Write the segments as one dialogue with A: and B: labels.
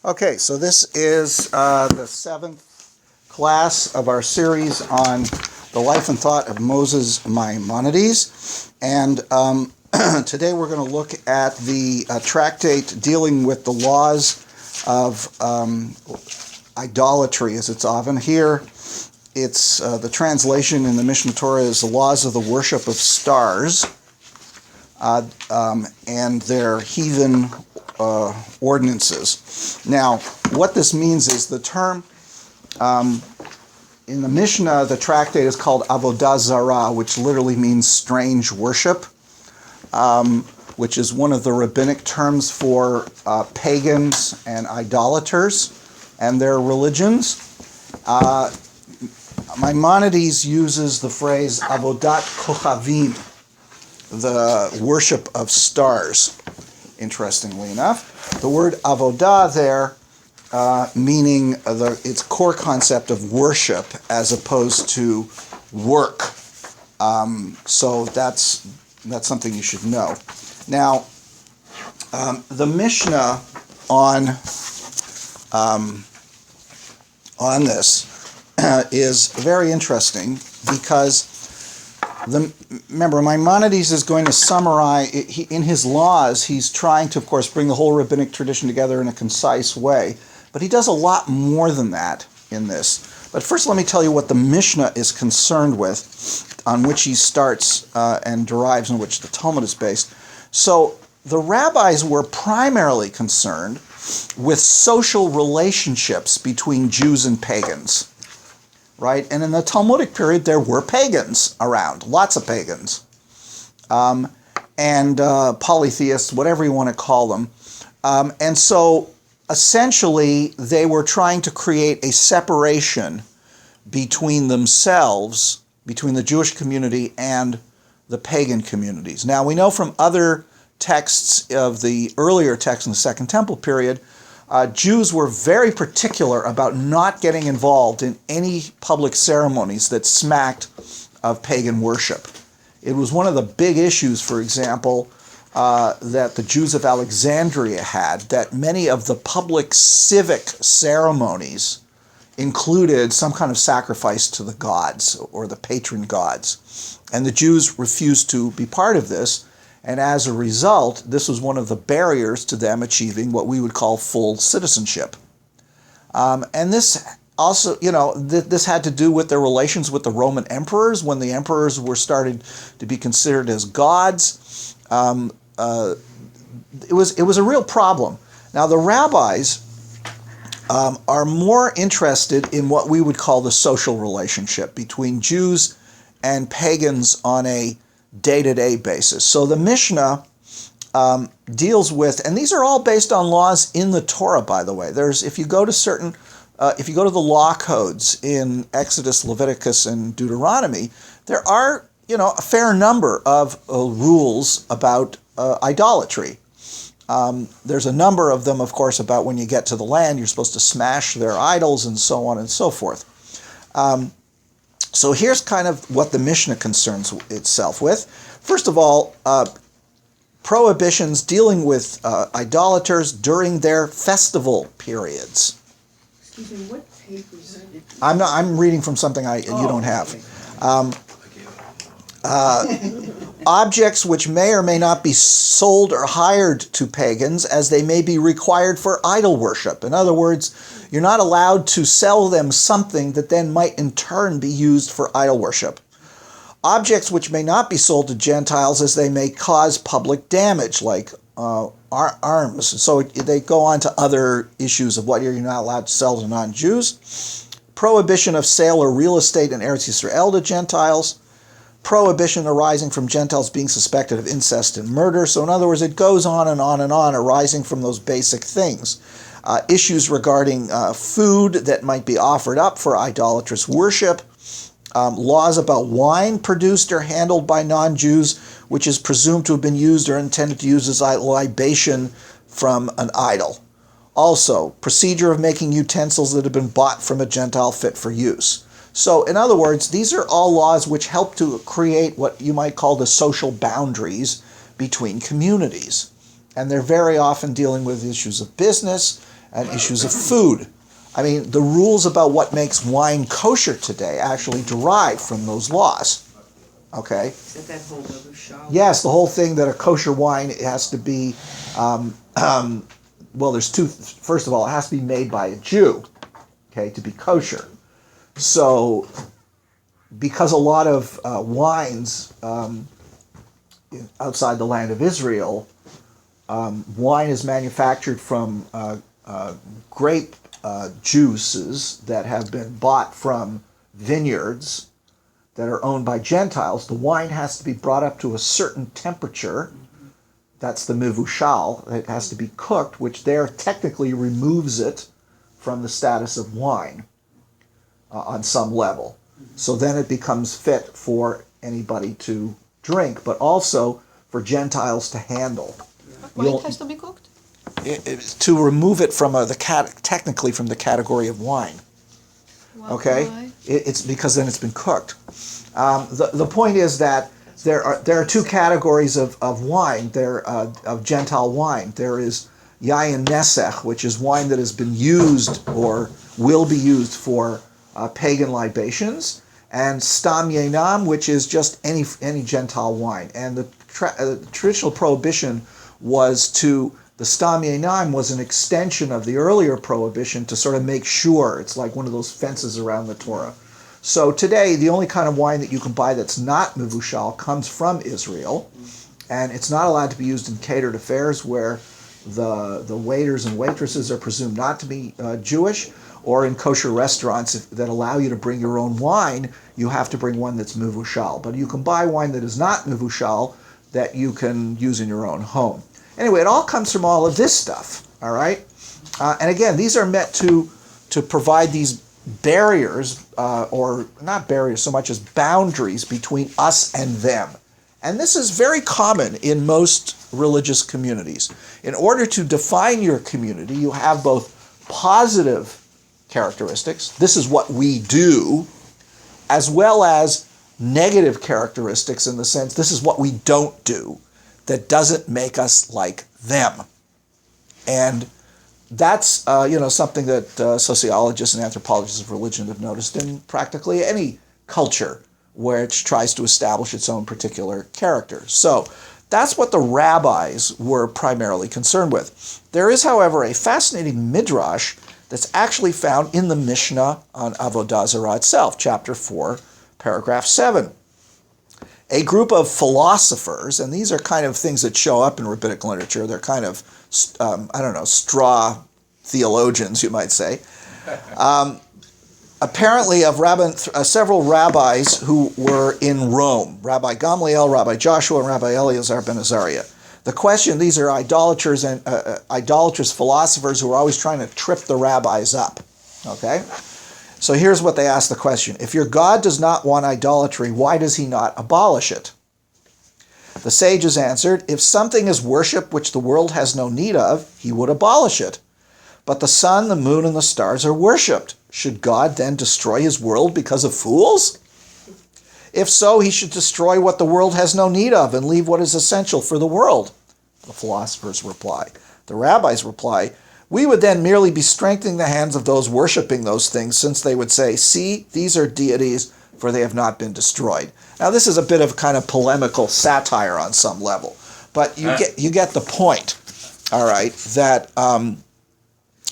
A: Okay, so this is the seventh class of our series on the life and thought of Moses Maimonides. And today we're going to look at the tractate dealing with the laws of idolatry, as it's often here. It's the translation in the Mishnah Torah is the laws of the worship of stars and their heathen ordinances. Now, what this means is the term in the Mishnah, the tractate is called Avodah Zarah, which literally means strange worship, which is one of the rabbinic terms for pagans and idolaters and their religions. Maimonides uses the phrase Avodat Kochavim, the worship of stars. Interestingly enough, the word avodah there, meaning its core concept of worship as opposed to work. So that's something you should know. Now, the Mishnah on this is very interesting because remember, Maimonides is going to summarize, in his laws, he's trying to, of course, bring the whole rabbinic tradition together in a concise way, but he does a lot more than that in this. But first let me tell you what the Mishnah is concerned with, on which he starts and derives, on which the Talmud is based. So the rabbis were primarily concerned with social relationships between Jews and pagans. Right? And in the Talmudic period, there were pagans around, lots of pagans, and polytheists, whatever you want to call them. And so, essentially, they were trying to create a separation between themselves, between the Jewish community and the pagan communities. Now, we know from other texts of the earlier texts in the Second Temple period, Jews were very particular about not getting involved in any public ceremonies that smacked of pagan worship. It was one of the big issues, for example, that the Jews of Alexandria had, that many of the public civic ceremonies included some kind of sacrifice to the gods or the patron gods. And the Jews refused to be part of this. And as a result, this was one of the barriers to them achieving what we would call full citizenship. And this also, this had to do with their relations with the Roman emperors. When the emperors were started to be considered as gods, it was a real problem. Now, the rabbis are more interested in what we would call the social relationship between Jews and pagans on a day-to-day basis. So the Mishnah deals with, and these are all based on laws in the Torah, by the way. If you go to the law codes in Exodus, Leviticus, and Deuteronomy, there are, a fair number of rules about idolatry. There's a number of them, of course, about when you get to the land, you're supposed to smash their idols and so on and so forth. So here's kind of what the Mishnah concerns itself with. First of all, prohibitions dealing with idolaters during their festival periods.
B: Excuse me, what papers?
A: I'm reading from something you don't have. Objects which may or may not be sold or hired to pagans, as they may be required for idol worship. In other words, you're not allowed to sell them something that then might in turn be used for idol worship. Objects which may not be sold to Gentiles, as they may cause public damage, like arms. So they go on to other issues of what you're not allowed to sell to non-Jews. Prohibition of sale or real estate in Eretz Yisrael to Gentiles. Prohibition arising from Gentiles being suspected of incest and murder. So in other words, it goes on and on and on, arising from those basic things. Issues regarding food that might be offered up for idolatrous worship. Laws about wine produced or handled by non-Jews, which is presumed to have been used or intended to use as a libation from an idol. Also, procedure of making utensils that have been bought from a Gentile fit for use. So, in other words, these are all laws which help to create what you might call the social boundaries between communities. And they're very often dealing with issues of business and issues of food. I mean, the rules about what makes wine kosher today actually derive from those laws. Okay?
B: Is that that whole other show?
A: Yes, the whole thing that a kosher wine has to be, well, there's two. First of all, it has to be made by a Jew, okay, to be kosher. So, because a lot of wines outside the land of Israel, wine is manufactured from grape juices that have been bought from vineyards that are owned by Gentiles. The wine has to be brought up to a certain temperature. That's the mivushal. It has to be cooked, which there technically removes it from the status of wine on some level. So then it becomes fit for anybody to drink, but also for Gentiles to handle.
C: Wine has to be cooked?
A: To remove it from technically from the category of wine. Okay,
C: Why?
A: it's because then it's been cooked. The point is that there are two categories of wine. Of Gentile wine. There is yayin nesech, which is wine that has been used or will be used for pagan libations, and stam yenam, which is just any Gentile wine. And the traditional prohibition was the stam yenam was an extension of the earlier prohibition to sort of make sure. It's like one of those fences around the Torah. So today, the only kind of wine that you can buy that's not mivushal comes from Israel, and it's not allowed to be used in catered affairs where the waiters and waitresses are presumed not to be Jewish, or in kosher restaurants that allow you to bring your own wine. You have to bring one that's mivushal. But you can buy wine that is not mivushal that you can use in your own home. Anyway, it all comes from all of this stuff, all right? And again, these are meant to provide these barriers, or not barriers so much as boundaries between us and them. And this is very common in most religious communities. In order to define your community, you have both positive characteristics, this is what we do, as well as negative characteristics in the sense, this is what we don't do, that doesn't make us like them. And that's something that sociologists and anthropologists of religion have noticed in practically any culture which tries to establish its own particular character. So that's what the rabbis were primarily concerned with. There is, however, a fascinating midrash that's actually found in the Mishnah on Avodah Zarah itself, chapter 4, paragraph 7. A group of philosophers, and these are kind of things that show up in rabbinic literature, they're kind of, straw theologians, you might say, apparently of several rabbis who were in Rome, Rabbi Gamliel, Rabbi Joshua, and Rabbi Eleazar ben Azariah. The question, these are idolaters and idolatrous philosophers who are always trying to trip the rabbis up, okay? So here's what they ask the question. If your God does not want idolatry, why does he not abolish it? The sages answered, if something is worship which the world has no need of, he would abolish it. But the sun, the moon, and the stars are worshipped. Should God then destroy his world because of fools? If so, he should destroy what the world has no need of and leave what is essential for the world. The philosophers reply. The rabbis reply, we would then merely be strengthening the hands of those worshiping those things, since they would say, see, these are deities, for they have not been destroyed. Now, this is a bit of kind of polemical satire on some level, but you get the point, all right, that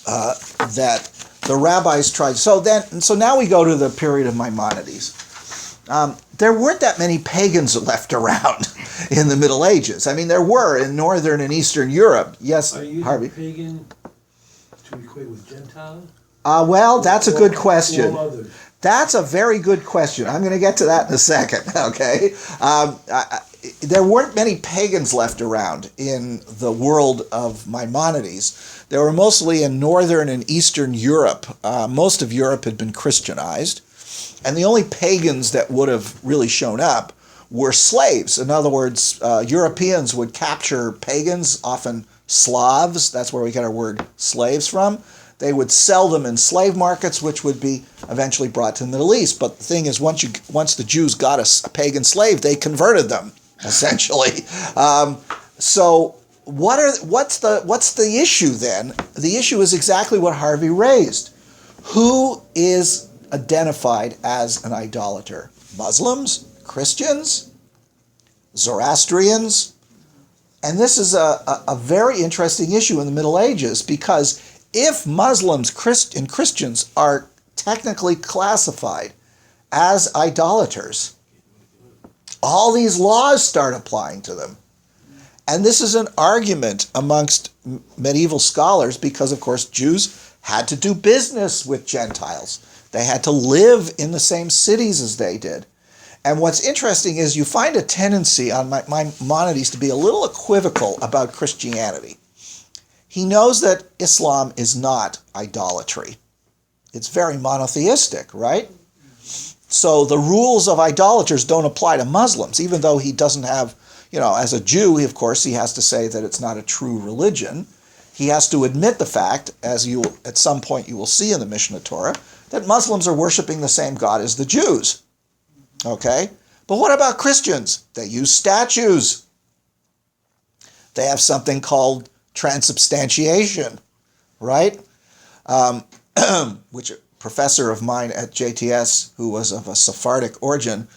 A: that the rabbis tried. So now we go to the period of Maimonides. There weren't that many pagans left around in the Middle Ages. I mean, there were in Northern and Eastern Europe. Yes, Harvey?
D: Pagan to equate with Gentile?
A: Well, that's a good question.
D: Or others?
A: That's a very good question. I'm going to get to that in a second, okay? There weren't many pagans left around in the world of Maimonides. They were mostly in Northern and Eastern Europe. Most of Europe had been Christianized. And the only pagans that would have really shown up were slaves. In other words, Europeans would capture pagans, often Slavs. That's where we get our word slaves from. They would sell them in slave markets, which would be eventually brought to the Middle East. But the thing is, once the Jews got a pagan slave, they converted them, essentially. So what's the issue then? The issue is exactly what Harvey raised. Who is identified as an idolater? Muslims? Christians? Zoroastrians? And this is a very interesting issue in the Middle Ages, because if Muslims and Christians are technically classified as idolaters, all these laws start applying to them. And this is an argument amongst medieval scholars because, of course, Jews had to do business with Gentiles. They had to live in the same cities as they did. And what's interesting is you find a tendency on Maimonides to be a little equivocal about Christianity. He knows that Islam is not idolatry. It's very monotheistic, right? So the rules of idolaters don't apply to Muslims, even though he doesn't have, as a Jew, of course, he has to say that it's not a true religion. He has to admit the fact, as you at some point you will see in the Mishnah Torah, that Muslims are worshiping the same God as the Jews. Okay? But what about Christians? They use statues. They have something called transubstantiation, right? Which a professor of mine at JTS, who was of a Sephardic origin,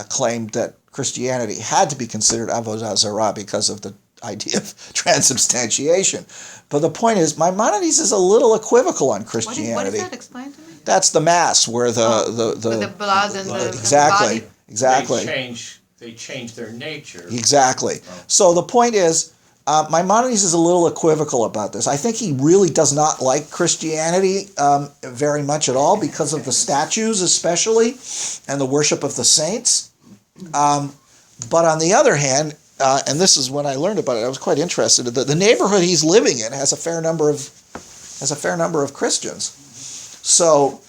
A: claimed that Christianity had to be considered avodah zarah because of the idea of transubstantiation. But the point is, Maimonides is a little equivocal on Christianity.
C: What is that? Explain to me.
A: That's the mass where
C: with the blood and the
A: exactly,
C: body.
A: exactly.
E: They change their nature.
A: Exactly. So the point is, Maimonides is a little equivocal about this. I think he really does not like Christianity very much at all because of the statues especially and the worship of the saints. But on the other hand, and this is when I learned about it, I was quite interested. The neighborhood he's living in has a fair number of Christians. So,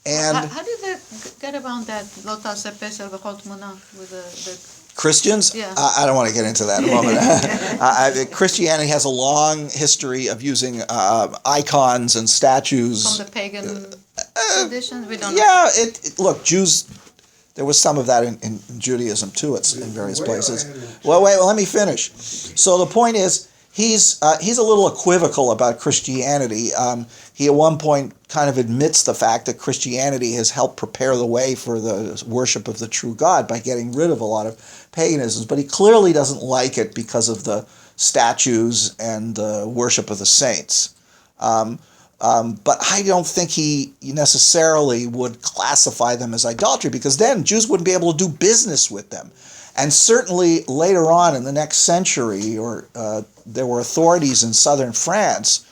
C: how did they get around that lotas epesel v'chol tmuna with the
A: Christians?
C: Yeah.
A: I don't want to get into that in a moment. Christianity has a long history of using icons and statues.
C: from the pagan tradition? We don't know.
A: Yeah, look, Jews, there was some of that in Judaism too, in various places. Well, let me finish. So the point is, he's a little equivocal about Christianity. He at one point kind of admits the fact that Christianity has helped prepare the way for the worship of the true God by getting rid of a lot of paganisms, but he clearly doesn't like it because of the statues and the worship of the saints. But I don't think he necessarily would classify them as idolatry, because then Jews wouldn't be able to do business with them. And certainly later on in the next century, there were authorities in southern France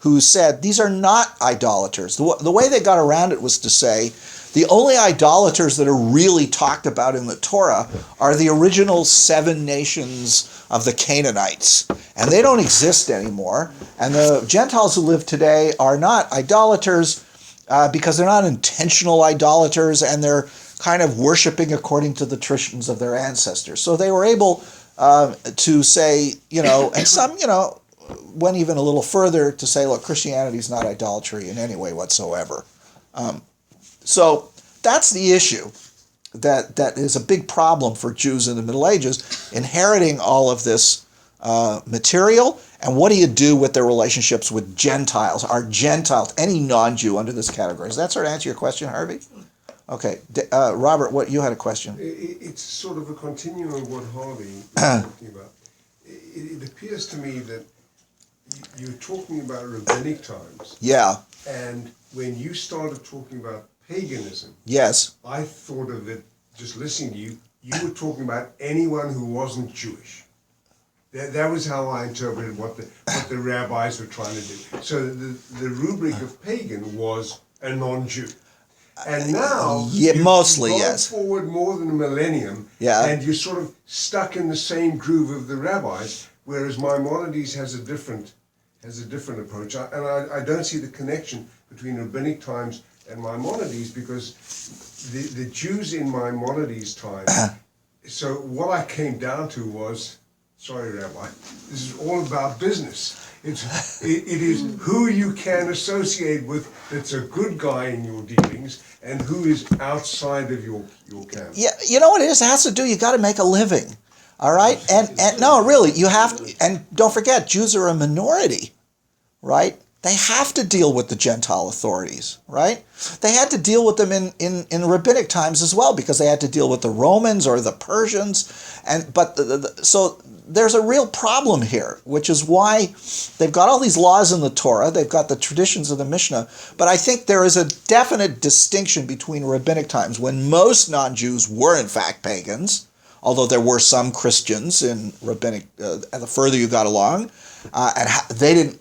A: who said these are not idolaters. The way they got around it was to say the only idolaters that are really talked about in the Torah are the original 7 nations of the Canaanites. And they don't exist anymore. And the Gentiles who live today are not idolaters because they're not intentional idolaters, and they're kind of worshiping according to the traditions of their ancestors. So they were able to say, and some, went even a little further to say, look, Christianity is not idolatry in any way whatsoever. So that's the issue that is a big problem for Jews in the Middle Ages, inheriting all of this material. And what do you do with their relationships with Gentiles? Are Gentiles, any non-Jew under this category? Does that sort of answer your question, Harvey? Okay. Robert, you had a question.
F: It's sort of a continuum of what Harvey was talking about. It appears to me that you're talking about rabbinic times.
A: Yeah.
F: And when you started talking about paganism,
A: yes,
F: I thought of it, just listening to you, you were talking about anyone who wasn't Jewish. That was how I interpreted what the rabbis were trying to do. So the rubric of pagan was a non-Jew. And now,
A: mostly,
F: you've gone
A: yes.
F: forward more than a millennium, and you're sort of stuck in the same groove of the rabbis, whereas Maimonides has a different approach. I don't see the connection between rabbinic times and Maimonides, because the Jews in Maimonides' time, so what I came down to was, sorry, Rabbi, this is all about business. It is who you can associate with that's a good guy in your dealings, and who is outside of your camp.
A: Yeah, you know what it is? It has to do, you got to make a living. All right, and no, really, you have to, and don't forget, Jews are a minority, right? They have to deal with the Gentile authorities, right? They had to deal with them in rabbinic times as well, because they had to deal with the Romans or the Persians, so there's a real problem here, which is why they've got all these laws in the Torah, they've got the traditions of the Mishnah, but I think there is a definite distinction between rabbinic times, when most non-Jews were in fact pagans, although there were some Christians in rabbinic, and the further you got along, and they didn't,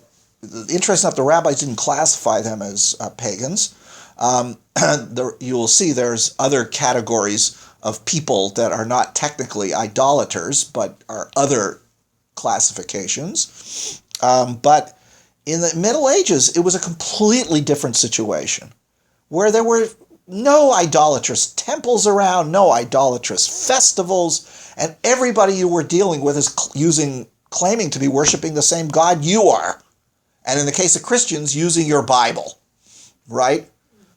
A: interesting enough, the rabbis didn't classify them as pagans. You will see there's other categories of people that are not technically idolaters, but are other classifications. But in the Middle Ages, it was a completely different situation, where there were no idolatrous temples around, no idolatrous festivals, and everybody you were dealing with is claiming to be worshiping the same God you are. And in the case of Christians, using your Bible, right?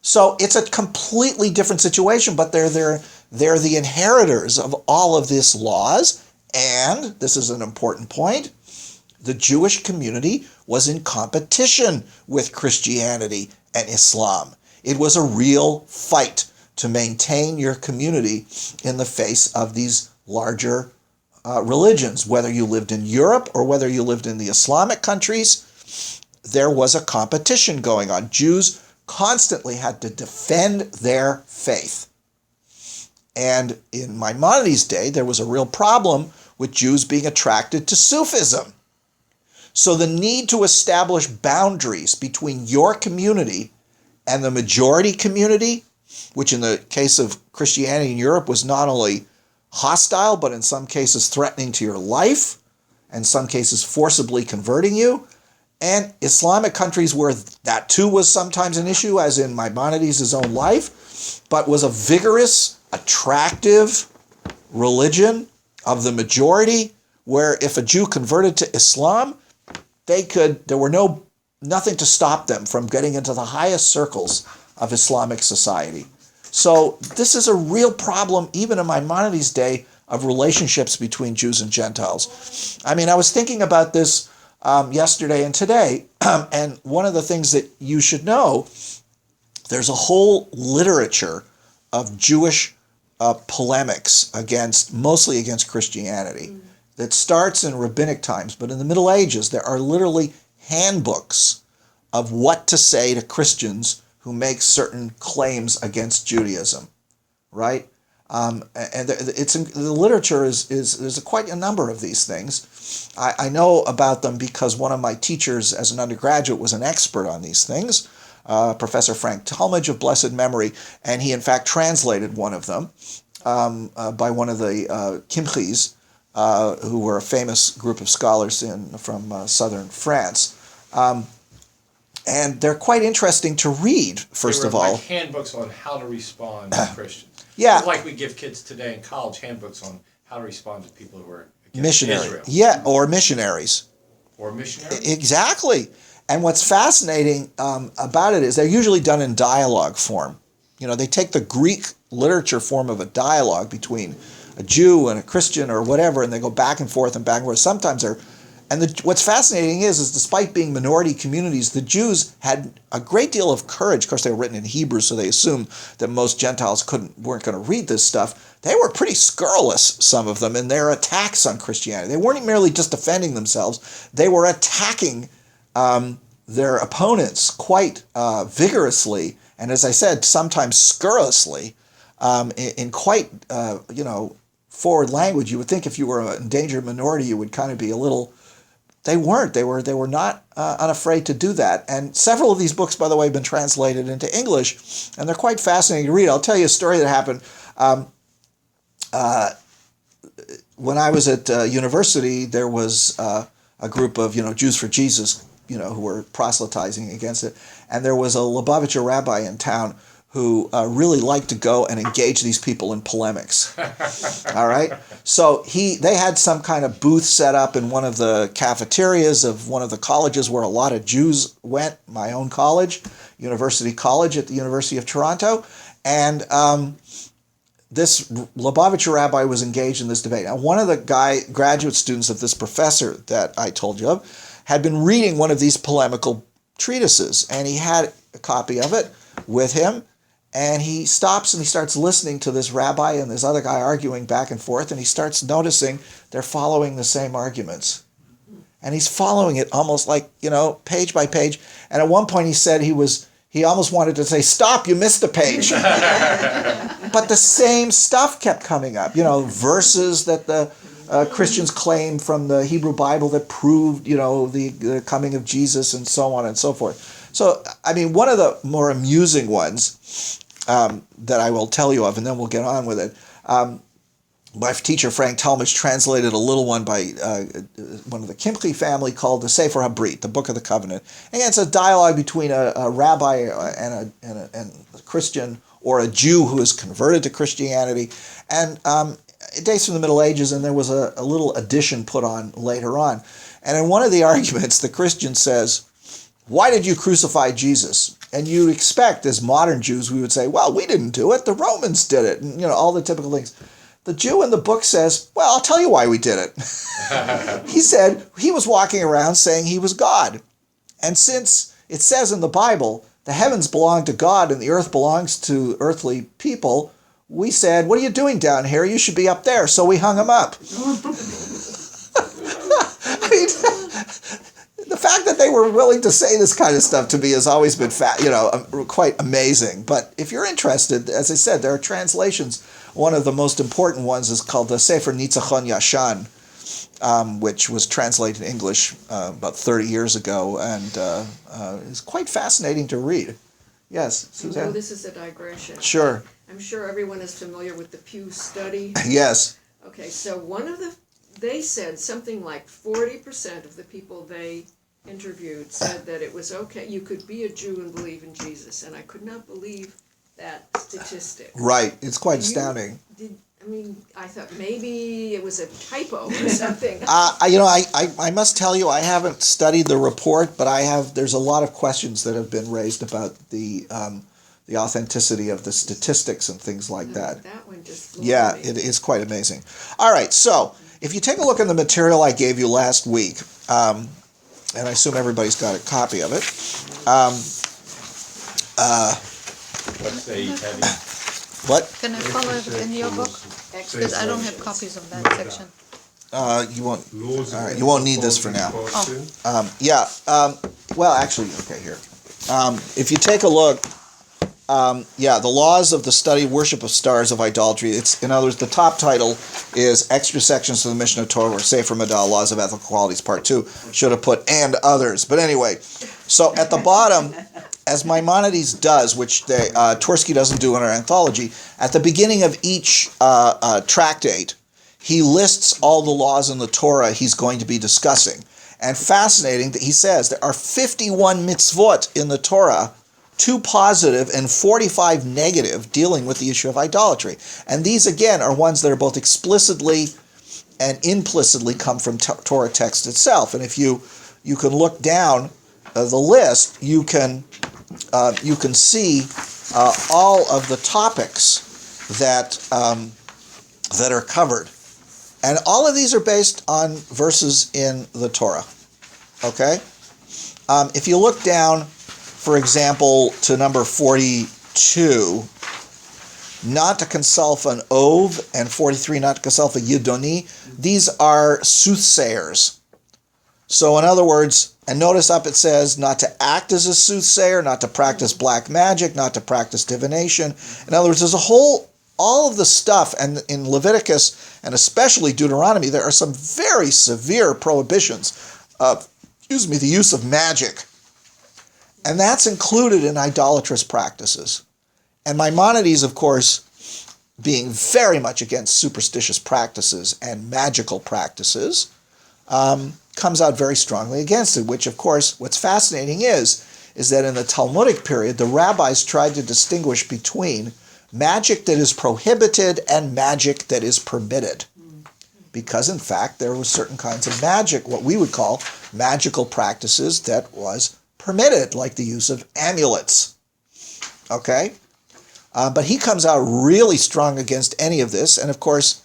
A: So it's a completely different situation, but they're the inheritors of all of these laws. And this is an important point, the Jewish community was in competition with Christianity and Islam. It was a real fight to maintain your community in the face of these larger religions. Whether you lived in Europe or whether you lived in the Islamic countries, there was a competition going on. Jews constantly had to defend their faith. And in Maimonides' day, there was a real problem with Jews being attracted to Sufism. So the need to establish boundaries between your community and the majority community, which in the case of Christianity in Europe was not only hostile, but in some cases threatening to your life, and some cases forcibly converting you, and Islamic countries where that too was sometimes an issue, as in Maimonides' own life, but was a vigorous, attractive religion of the majority, where if a Jew converted to Islam, there were nothing to stop them from getting into the highest circles of Islamic society. So this is a real problem, even in Maimonides' day, of relationships between Jews and Gentiles. I mean, I was thinking about this yesterday and today, and one of the things that you should know, there's a whole literature of Jewish polemics mostly against Christianity, that starts in rabbinic times, but in the Middle Ages, there are literally handbooks of what to say to Christians who make certain claims against Judaism, right? And the literature there's quite a number of these things. I know about them because one of my teachers as an undergraduate was an expert on these things, Professor Frank Talmadge of blessed memory, and he in fact translated one of them by one of the Kimchis, who were a famous group of scholars from southern France. And they're quite interesting to read, first of all.
E: Like handbooks on how to respond to Christians.
A: Yeah.
E: Like we give kids today in college handbooks on how to respond to people who are against
A: missionary.
E: Israel.
A: Yeah, or missionaries.
E: Or missionaries.
A: Exactly. And what's fascinating about it is they're usually done in dialogue form. You know, they take the Greek literature form of a dialogue between a Jew and a Christian or whatever, and they go back and forth and back and forth. Sometimes what's fascinating is despite being minority communities, the Jews had a great deal of courage. Of course, they were written in Hebrew, so they assumed that most Gentiles weren't going to read this stuff. They were pretty scurrilous, some of them, in their attacks on Christianity. They weren't merely just defending themselves. They were attacking their opponents quite vigorously, and as I said, sometimes scurrilously, in quite, forward language. You would think if you were an endangered minority, you would kind of be a little. They weren't. They were not unafraid to do that. And several of these books, by the way, have been translated into English, and they're quite fascinating to read. I'll tell you a story that happened when I was at university. There was a group of Jews for Jesus, who were proselytizing against it, and there was a Lubavitcher rabbi in town who really liked to go and engage these people in polemics. All right? So they had some kind of booth set up in one of the cafeterias of one of the colleges where a lot of Jews went, my own college, University College at the University of Toronto. And this Lubavitcher rabbi was engaged in this debate. Now, one of the graduate students of this professor that I told you of had been reading one of these polemical treatises, and he had a copy of it with him, and he stops and he starts listening to this rabbi and this other guy arguing back and forth, and he starts noticing they're following the same arguments. And he's following it almost like, page by page. And at one point he said he almost wanted to say, "Stop, you missed a page." But the same stuff kept coming up, verses that the Christians claim from the Hebrew Bible that proved, the coming of Jesus and so on and so forth. So, one of the more amusing ones that I will tell you of, and then we'll get on with it, my teacher, Frank Talmadge, translated a little one by one of the Kimchi family called the Sefer HaBrit, the Book of the Covenant. And it's a dialogue between a rabbi and a Christian, or a Jew who is converted to Christianity. And it dates from the Middle Ages, and there was a little addition put on later on. And in one of the arguments, the Christian says, "Why did you crucify Jesus?" And you'd expect, as modern Jews, we would say, "Well, we didn't do it, the Romans did it," and all the typical things. The Jew in the book says, "Well, I'll tell you why we did it." He said he was walking around saying he was God. And since it says in the Bible, the heavens belong to God and the earth belongs to earthly people, we said, "What are you doing down here? You should be up there." So we hung him up. The fact that they were willing to say this kind of stuff to me has always been quite amazing. But if you're interested, as I said, there are translations. One of the most important ones is called the Sefer Nitzachon Yashan, which was translated in English about 30 years ago, and is quite fascinating to read. Yes, Suzanne?
B: This is a digression.
A: Sure.
B: I'm sure everyone is familiar with the Pew study.
A: Yes.
B: Okay, so they said something like 40% of the people they interviewed said that it was okay, you could be a Jew and believe in Jesus, and I could not believe that statistic.
A: Right, it's quite astounding.
B: I thought maybe it was a typo or something.
A: I must tell you, I haven't studied the report, but there's a lot of questions that have been raised about the authenticity of the statistics and things like that.
B: That one just
A: me. It is quite amazing. All right, so if you take a look at the material I gave you last week, and I assume everybody's got a copy of it.
E: Let's say heavy.
A: What?
C: Can I follow it in your book? Because I don't have copies of that section.
A: You won't. All right, you won't need this for now. Well, actually, okay, here. If you take a look, the laws of the study, worship of stars of idolatry. It's, in other words, the top title is Extra Sections to the Mishnah Torah, or Sefer Medal, Laws of Ethical Qualities, Part 2. Should have put "and others." But anyway, so at the bottom, as Maimonides does, which Tversky doesn't do in our anthology, at the beginning of each tractate, he lists all the laws in the Torah he's going to be discussing. And fascinating that he says there are 51 mitzvot in the Torah, 2 positive and 45 negative, dealing with the issue of idolatry. And these, again, are ones that are both explicitly and implicitly come from Torah text itself. And if you can look down the list, you can see all of the topics that are covered. And all of these are based on verses in the Torah. Okay? If you look down, for example, to number 42, not to consult an Ov, and 43, not to consult a Yidoni, these are soothsayers. So in other words, and notice up it says not to act as a soothsayer, not to practice black magic, not to practice divination. In other words, there's all of the stuff, and in Leviticus, and especially Deuteronomy, there are some very severe prohibitions of, the use of magic. And that's included in idolatrous practices. And Maimonides, of course, being very much against superstitious practices and magical practices, comes out very strongly against it, which, of course, what's fascinating is that in the Talmudic period, the rabbis tried to distinguish between magic that is prohibited and magic that is permitted. Because, in fact, there were certain kinds of magic, what we would call magical practices, that was permitted, like the use of amulets. Okay? But he comes out really strong against any of this. And of course,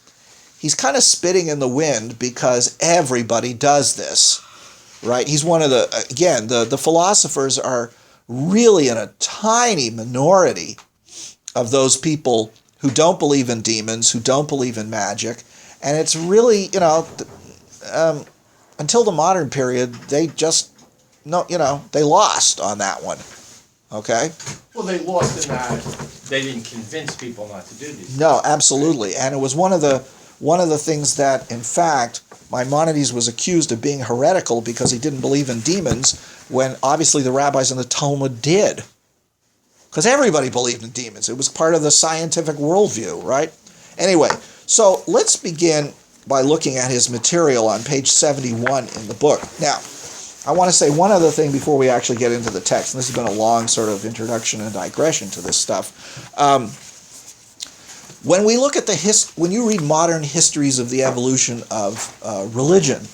A: he's kind of spitting in the wind because everybody does this, right? He's one of the philosophers are really in a tiny minority of those people who don't believe in demons, who don't believe in magic. And it's really, until the modern period, they just, they lost on that one. Okay?
E: Well, they lost in that they didn't convince people not to do these.
A: No, absolutely. And it was one of the things that, in fact, Maimonides was accused of being heretical because he didn't believe in demons, when obviously the rabbis in the Talmud did. Because everybody believed in demons. It was part of the scientific worldview, right? Anyway, so let's begin by looking at his material on page 71 in the book. Now, I want to say one other thing before we actually get into the text. And this has been a long sort of introduction and digression to this stuff. When we look at when you read modern histories of the evolution of religion,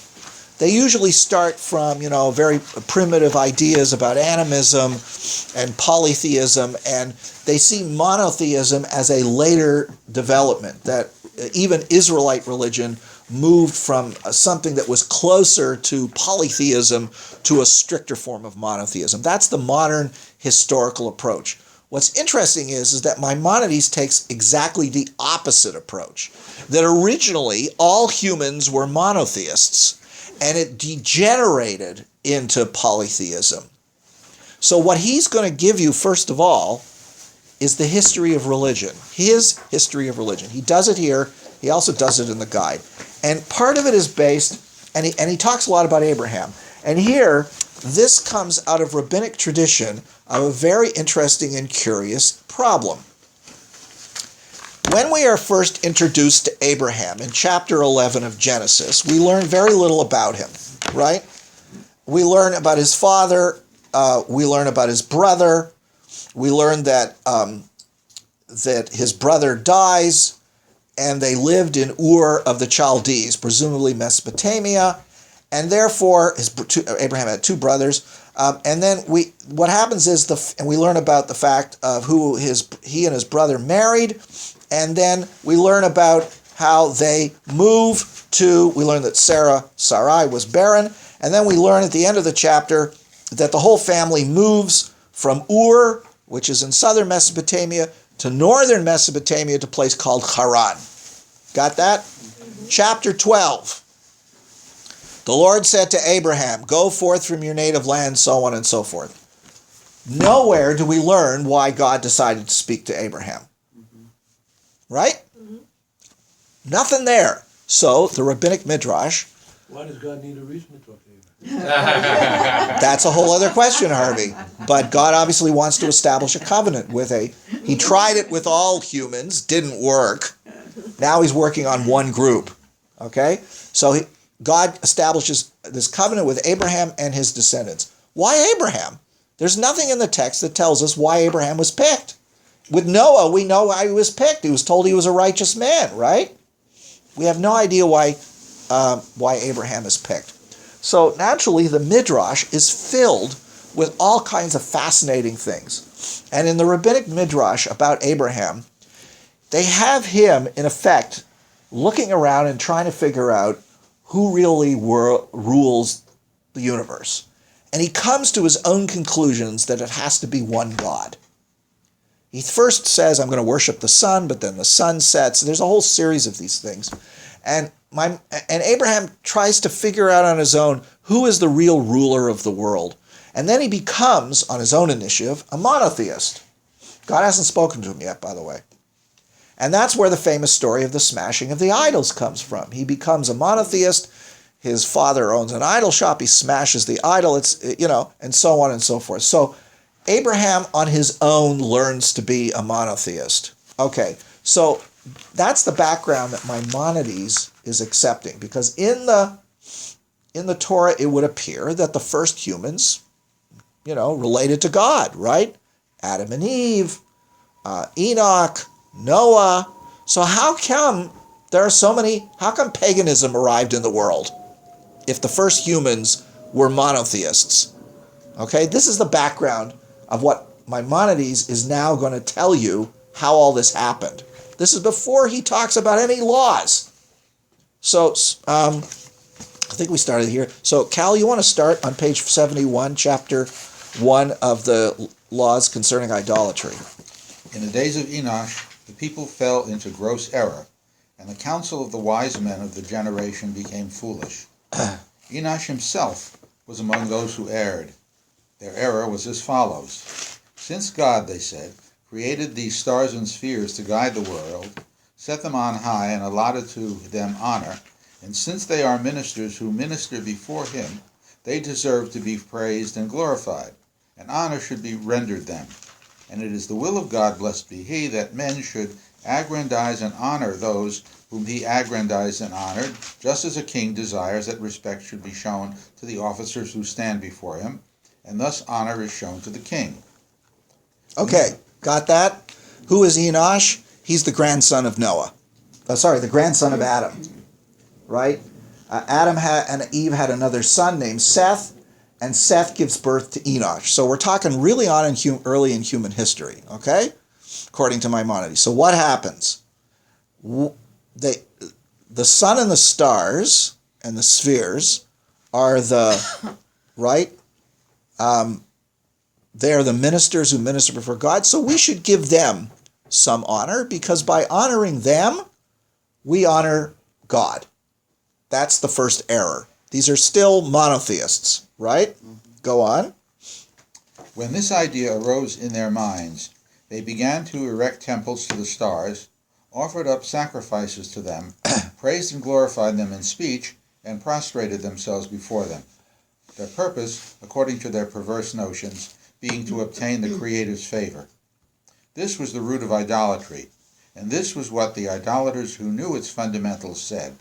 A: they usually start from, very primitive ideas about animism and polytheism, and they see monotheism as a later development, that even Israelite religion moved from something that was closer to polytheism to a stricter form of monotheism. That's the modern historical approach. What's interesting is that Maimonides takes exactly the opposite approach, that originally all humans were monotheists, and it degenerated into polytheism. So what he's going to give you, first of all, is the history of religion, his history of religion. He does it here. He also does it in the guide. And part of it is based, and he talks a lot about Abraham. And here, this comes out of rabbinic tradition of a very interesting and curious problem. When we are first introduced to Abraham in chapter 11 of Genesis, we learn very little about him, right? We learn about his father, we learn about his brother, we learn that his brother dies, and they lived in Ur of the Chaldees, presumably Mesopotamia, and therefore Abraham had two brothers. And then what happens is and we learn about the fact of who he and his brother married, and then we learn about how they we learn that Sarai was barren, and then we learn at the end of the chapter that the whole family moves from Ur, which is in southern Mesopotamia, to northern Mesopotamia, to a place called Haran. Got that? Mm-hmm. Chapter 12. The Lord said to Abraham, "Go forth from your native land," so on and so forth. Nowhere do we learn why God decided to speak to Abraham. Mm-hmm. Right? Mm-hmm. Nothing there. So the rabbinic midrash.
D: Why does God need a reason to talk to Abraham?
A: That's a whole other question, Harvey. But God obviously wants to establish a covenant he tried it with all humans, didn't work. Now he's working on one group. Okay? So God establishes this covenant with Abraham and his descendants. Why Abraham? There's nothing in the text that tells us why Abraham was picked. With Noah, we know why he was picked. He was told he was a righteous man, right? We have no idea why Abraham is picked. So naturally, the Midrash is filled with all kinds of fascinating things. And in the rabbinic Midrash about Abraham, they have him, in effect, looking around and trying to figure out who really rules the universe. And he comes to his own conclusions that it has to be one God. He first says, I'm going to worship the sun, but then the sun sets. There's a whole series of these things. And Abraham tries to figure out on his own who is the real ruler of the world. And then he becomes, on his own initiative, a monotheist. God hasn't spoken to him yet, by the way. And that's where the famous story of the smashing of the idols comes from. He becomes a monotheist. His father owns an idol shop. He smashes the idol, and so on and so forth. So Abraham, on his own, learns to be a monotheist. Okay, so that's the background that Maimonides is accepting, because in the Torah it would appear that the first humans, related to God, right? Adam and Eve, Enoch, Noah. So how come paganism arrived in the world if the first humans were monotheists? Okay, this is the background of what Maimonides is now going to tell you how all this happened. This is before he talks about any laws. So I think we started here. So Cal, you want to start on page 71, chapter 1 of the laws concerning idolatry.
G: In the days of Enosh, the people fell into gross error, and the counsel of the wise men of the generation became foolish. Enosh himself was among those who erred. Their error was as follows. Since God, they said, created these stars and spheres to guide the world, set them on high and allotted to them honor, and since they are ministers who minister before him, they deserve to be praised and glorified, and honor should be rendered them. And it is the will of God, blessed be he, that men should aggrandize and honor those whom he aggrandized and honored, just as a king desires that respect should be shown to the officers who stand before him, and thus honor is shown to the king.
A: Okay, got that? Who is Enosh? He's the grandson of Noah. The grandson of Adam, right? Adam and Eve had another son named Seth, and Seth gives birth to Enosh. So we're talking really on early in human history, okay? According to Maimonides. So what happens? The sun and the stars and the spheres are the, right? They are the ministers who minister before God. So we should give them some honor, because by honoring them, we honor God. That's the first error. These are still monotheists, right? Go on.
G: When this idea arose in their minds, they began to erect temples to the stars, offered up sacrifices to them, praised and glorified them in speech, and prostrated themselves before them. Their purpose, according to their perverse notions, being to obtain the Creator's favor. This was the root of idolatry, and this was what the idolaters who knew its fundamentals said.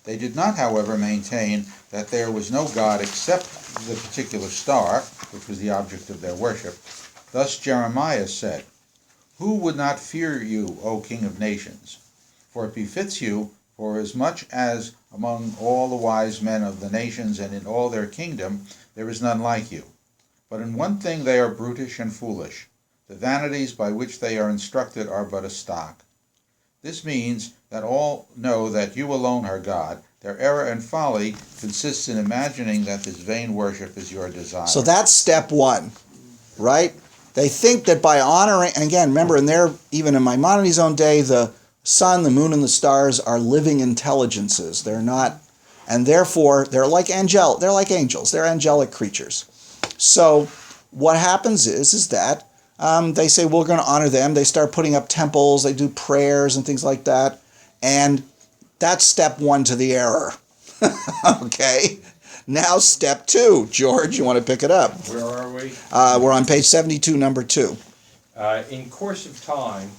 G: They did not, however, maintain that there was no God except the particular star, which was the object of their worship. Thus Jeremiah said, "Who would not fear you, O King of nations? For it befits you, for as much as among all the wise men of the nations and in all their kingdom there is none like you. But in one thing they are brutish and foolish. The vanities by which they are instructed are but a stock." This means that all know that you alone are God. Their error and folly consists in imagining that this vain worship is your desire.
A: So that's step one, right? They think that by honoring, and again, remember, even in Maimonides' own day, the sun, the moon, and the stars are living intelligences. They're not, and therefore they're like angels. They're angelic creatures. So what happens is that they say, we're going to honor them. They start putting up temples. They do prayers and things like that. And that's step one to the error. Okay. Now step two. George, you want to pick it up?
E: Where are we?
A: We're on page 72, number 2.
E: In course of time,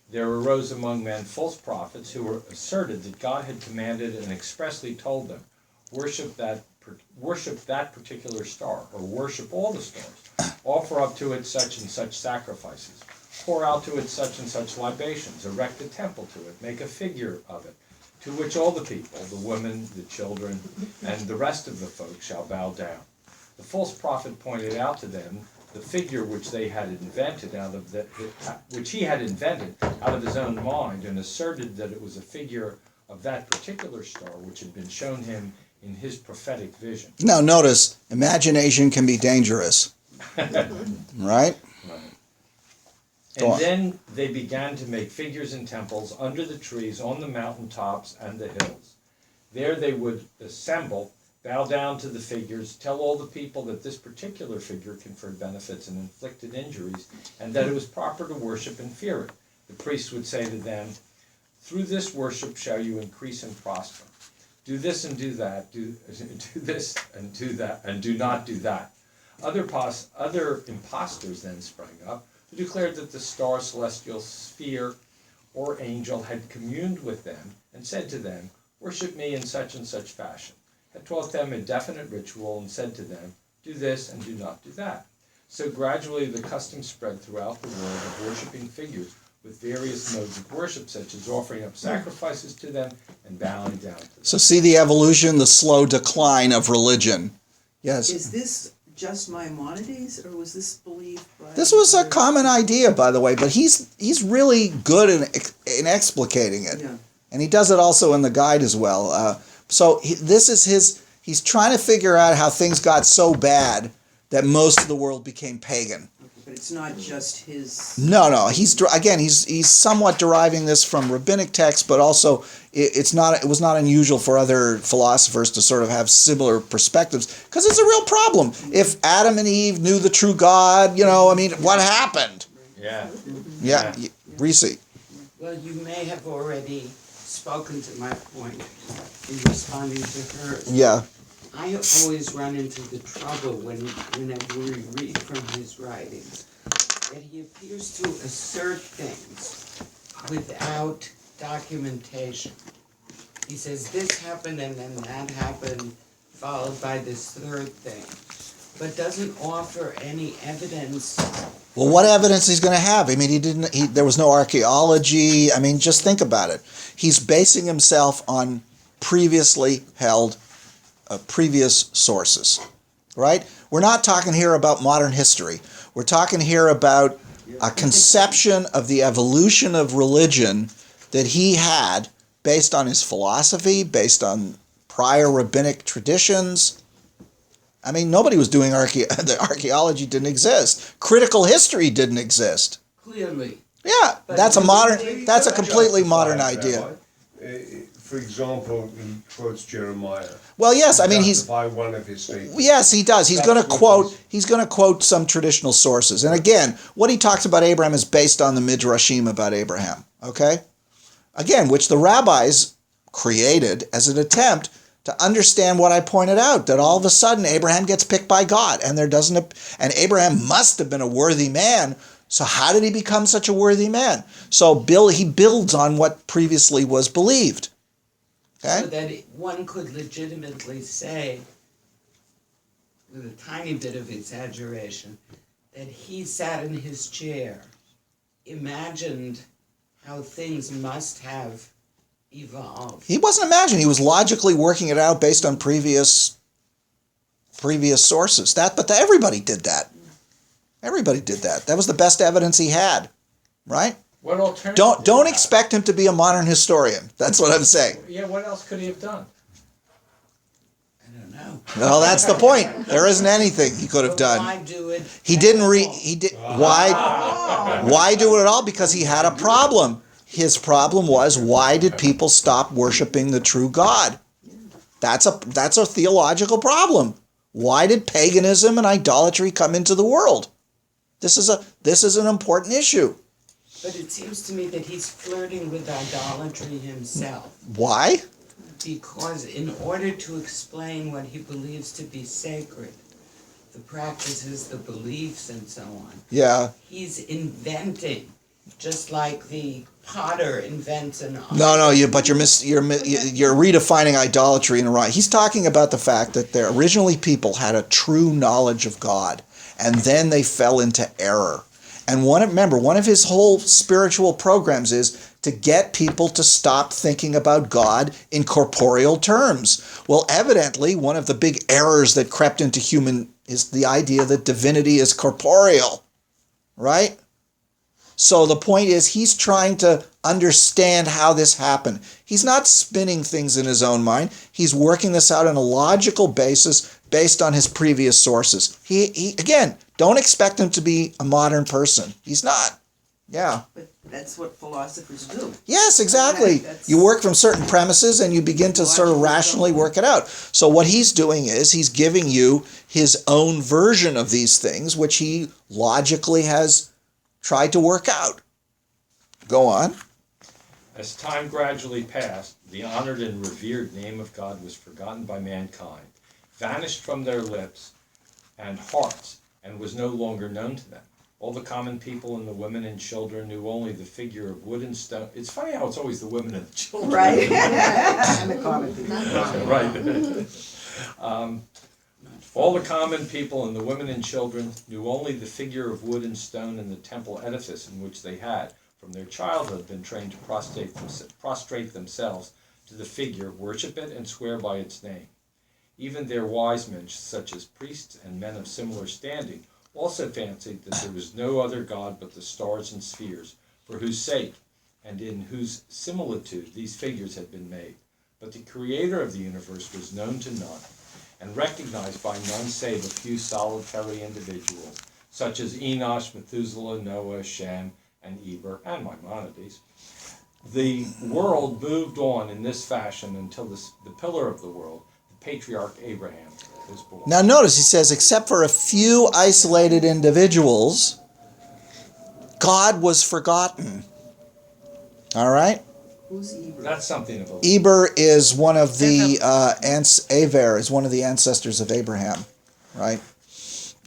E: there arose among men false prophets who were asserted that God had commanded and expressly told them, worship that particular star, or worship all the stars, offer up to it such and such sacrifices, pour out to it such and such libations, erect a temple to it, make a figure of it, to which all the people, the women, the children, and the rest of the folk shall bow down. The false prophet pointed out to them the figure which they had invented which he had invented out of his own mind, and asserted that it was a figure of that particular star which had been shown him in his prophetic vision.
A: Now notice, imagination can be dangerous. Right?
E: And then they began to make figures and temples under the trees, on the mountain tops and the hills. There they would assemble, bow down to the figures, tell all the people that this particular figure conferred benefits and inflicted injuries, and that it was proper to worship and fear it. The priests would say to them, through this worship shall you increase and prosper. Do this and do that, do this and do that, and do not do that. Other impostors then sprang up, who declared that the star, celestial sphere, or angel had communed with them and said to them, worship me in such and such fashion, had taught them a definite ritual and said to them, do this and do not do that. So gradually the custom spread throughout the world of worshiping figures with various modes of worship, such as offering up sacrifices to them and bowing down to them.
A: So see the evolution, the slow decline of religion. Yes.
H: Is this just Maimonides, or was this believed by...
A: This was a
H: others?
A: common idea, by the way, but he's really good in explicating it.
H: Yeah.
A: And he does it also in the guide as well. He's trying to figure out how things got so bad that most of the world became pagan.
H: But it's not just his...
A: No. He's somewhat deriving this from rabbinic texts, but also it was not unusual for other philosophers to sort of have similar perspectives, because it's a real problem. If Adam and Eve knew the true God, what happened?
E: Yeah.
A: Yeah, Reese.
I: Well, you may have already spoken to my point in responding to hers.
A: Yeah.
I: I always run into the trouble whenever we read from his writings that he appears to assert things without documentation. He says this happened and then that happened, followed by this third thing, but doesn't offer any evidence.
A: Well, what evidence he's going to have? I mean, there was no archaeology. I mean, just think about it. He's basing himself on previously held previous sources, right? We're not talking here about modern history. We're talking here about a conception of the evolution of religion that he had based on his philosophy, based on prior rabbinic traditions. I mean, nobody was doing the archaeology didn't exist. Critical history didn't exist.
I: Clearly.
A: Yeah,
I: But
A: that's a completely modern
F: Justified,
A: idea.
F: Rabbi. For example, he quotes Jeremiah.
A: Well, yes, I mean
F: Justify one of his statements.
A: Yes, he does. He's
F: That's
A: going to
F: what
A: quote. He's going to quote some traditional sources. And again, what he talks about Abraham is based on the midrashim about Abraham. Okay, again, which the rabbis created as an attempt to understand what I pointed out, that all of a sudden Abraham gets picked by God, and and Abraham must have been a worthy man. So how did he become such a worthy man? So he builds on what previously was believed. Okay?
I: So that one could legitimately say, with a tiny bit of exaggeration, that he sat in his chair, imagined how things must have evolved.
A: He wasn't imagining. He was logically working it out based on previous sources. But everybody did that. Everybody did that. That was the best evidence he had, right?
E: What alternative?
A: Don't expect him to be a modern historian. That's what I'm saying.
E: Yeah, what else could he have done?
I: I don't know.
A: Well, that's the point. There isn't anything he could have done.
I: Why do it?
A: He didn't why do it at all? Because he had a problem. His problem was, why did people stop worshiping the true God? That's a theological problem. Why did paganism and idolatry come into the world? This is an important issue.
I: But it seems to me that he's flirting with idolatry himself.
A: Why?
I: Because in order to explain what he believes to be sacred, the practices, the beliefs, and so on,
A: Yeah.
I: he's inventing, just like the potter invents an art.
A: No, you're redefining idolatry in Iran. He's talking about the fact that originally people had a true knowledge of God, and then they fell into error. And one of his whole spiritual programs is to get people to stop thinking about God in corporeal terms. Well, evidently, one of the big errors that crept into human is the idea that divinity is corporeal, right? So the point is, he's trying to understand how this happened. He's not spinning things in his own mind. He's working this out on a logical basis based on his previous sources. He again, don't expect him to be a modern person. He's not. Yeah.
H: But that's what philosophers do.
A: Yes, exactly. You work from certain premises and you begin to sort of rationally work it out. So what he's doing is he's giving you his own version of these things, which he logically has tried to work out. Go on.
E: As time gradually passed, the honored and revered name of God was forgotten by mankind, vanished from their lips and hearts, and was no longer known to them. All the common people and the women and children knew only the figure of wood and stone. It's funny how it's always the women and the children.
H: Right. And the common people.
E: Right. All the common people and the women and children knew only the figure of wood and stone in the temple edifice in which they had, from their childhood, been trained to prostrate themselves to the figure, worship it, and swear by its name. Even their wise men, such as priests and men of similar standing, also fancied that there was no other God but the stars and spheres, for whose sake and in whose similitude these figures had been made. But the Creator of the universe was known to none, and recognized by none save a few solitary individuals, such as Enosh, Methuselah, Noah, Shem, and Eber, and Maimonides. The world moved on in this fashion until the pillar of the world, the patriarch Abraham, was born.
A: Now notice he says, except for a few isolated individuals, God was forgotten. All right?
H: Who's Eber?
E: That's something of a...
A: Eber is one of the Aver is one of the ancestors of Abraham, right?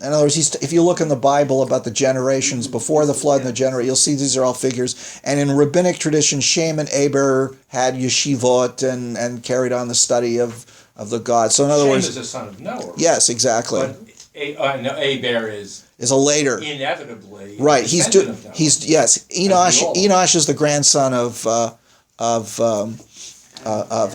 A: In other words, if you look in the Bible about the generations before the flood and the generation, you'll see these are all figures. And in rabbinic tradition, Shem and Eber had yeshivot and carried on the study of the gods. So in other words,
E: Shem is a son of Noah.
A: Yes, exactly.
E: But Eber is
A: a later,
E: inevitably
A: right?
E: descendant of Noah.
A: Yes. Enosh is the grandson of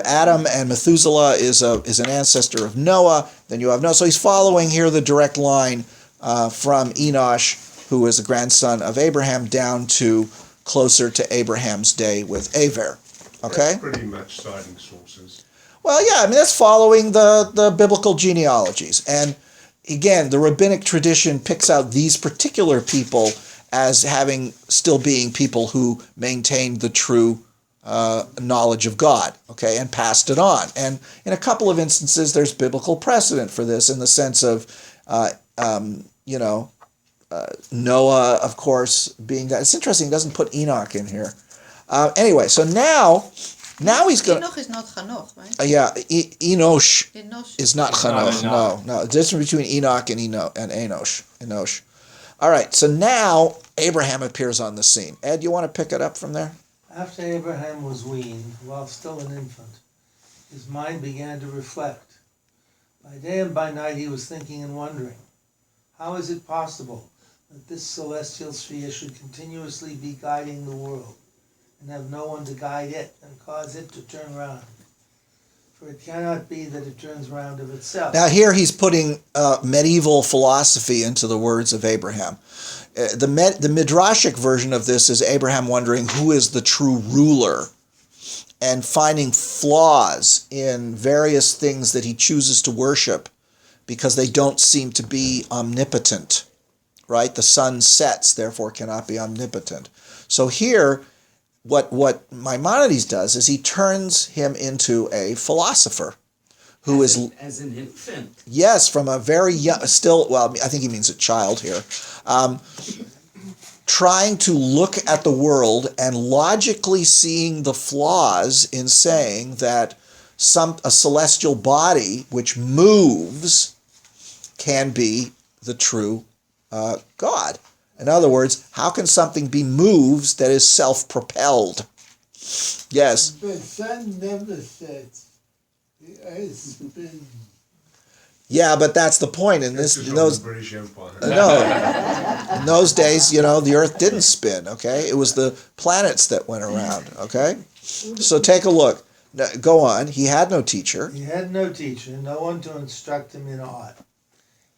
A: Adam, and Methuselah is an ancestor of Noah. Then you have Noah. So he's following here the direct line from Enosh, who is a grandson of Abraham, down to closer to Abraham's day with Aver. Okay?
F: That's pretty much citing sources.
A: Well, yeah, I mean, that's following the biblical genealogies. And again, the rabbinic tradition picks out these particular people as still being people who maintained the true knowledge of God, okay, and passed it on. And in a couple of instances, there's biblical precedent for this in the sense of, Noah, of course, being that. It's interesting, he doesn't put Enoch in here. Anyway, so now he's going to...
C: Enoch is not Chanoch, right?
A: Enosh
C: Enosh
A: is not Chanoch. No. The difference between Enoch and Enosh. All right, so now Abraham appears on the scene. Ed, you want to pick it up from there?
J: After Abraham was weaned, while still an infant, his mind began to reflect. By day and by night he was thinking and wondering, how is it possible that this celestial sphere should continuously be guiding the world and have no one to guide it and cause it to turn round? For it cannot be that it turns round of itself.
A: Now here he's putting medieval philosophy into the words of Abraham. The Midrashic version of this is Abraham wondering who is the true ruler and finding flaws in various things that he chooses to worship because they don't seem to be omnipotent, right? The sun sets, therefore cannot be omnipotent. So here, what Maimonides does is he turns him into a philosopher who
H: as an infant.
A: Yes, from a very young, I think he means a child here, trying to look at the world and logically seeing the flaws in saying that a celestial body which moves can be the true God. In other words, how can something be moved that is self-propelled? Yes.
K: The sun never sets. The earth spins.
A: Yeah, but that's the point. In those
F: British Empire.
A: In those days, the Earth didn't spin. Okay, it was the planets that went around. Okay, so take a look. Now, go on. He had no teacher.
J: He had no teacher, no one to instruct him in art.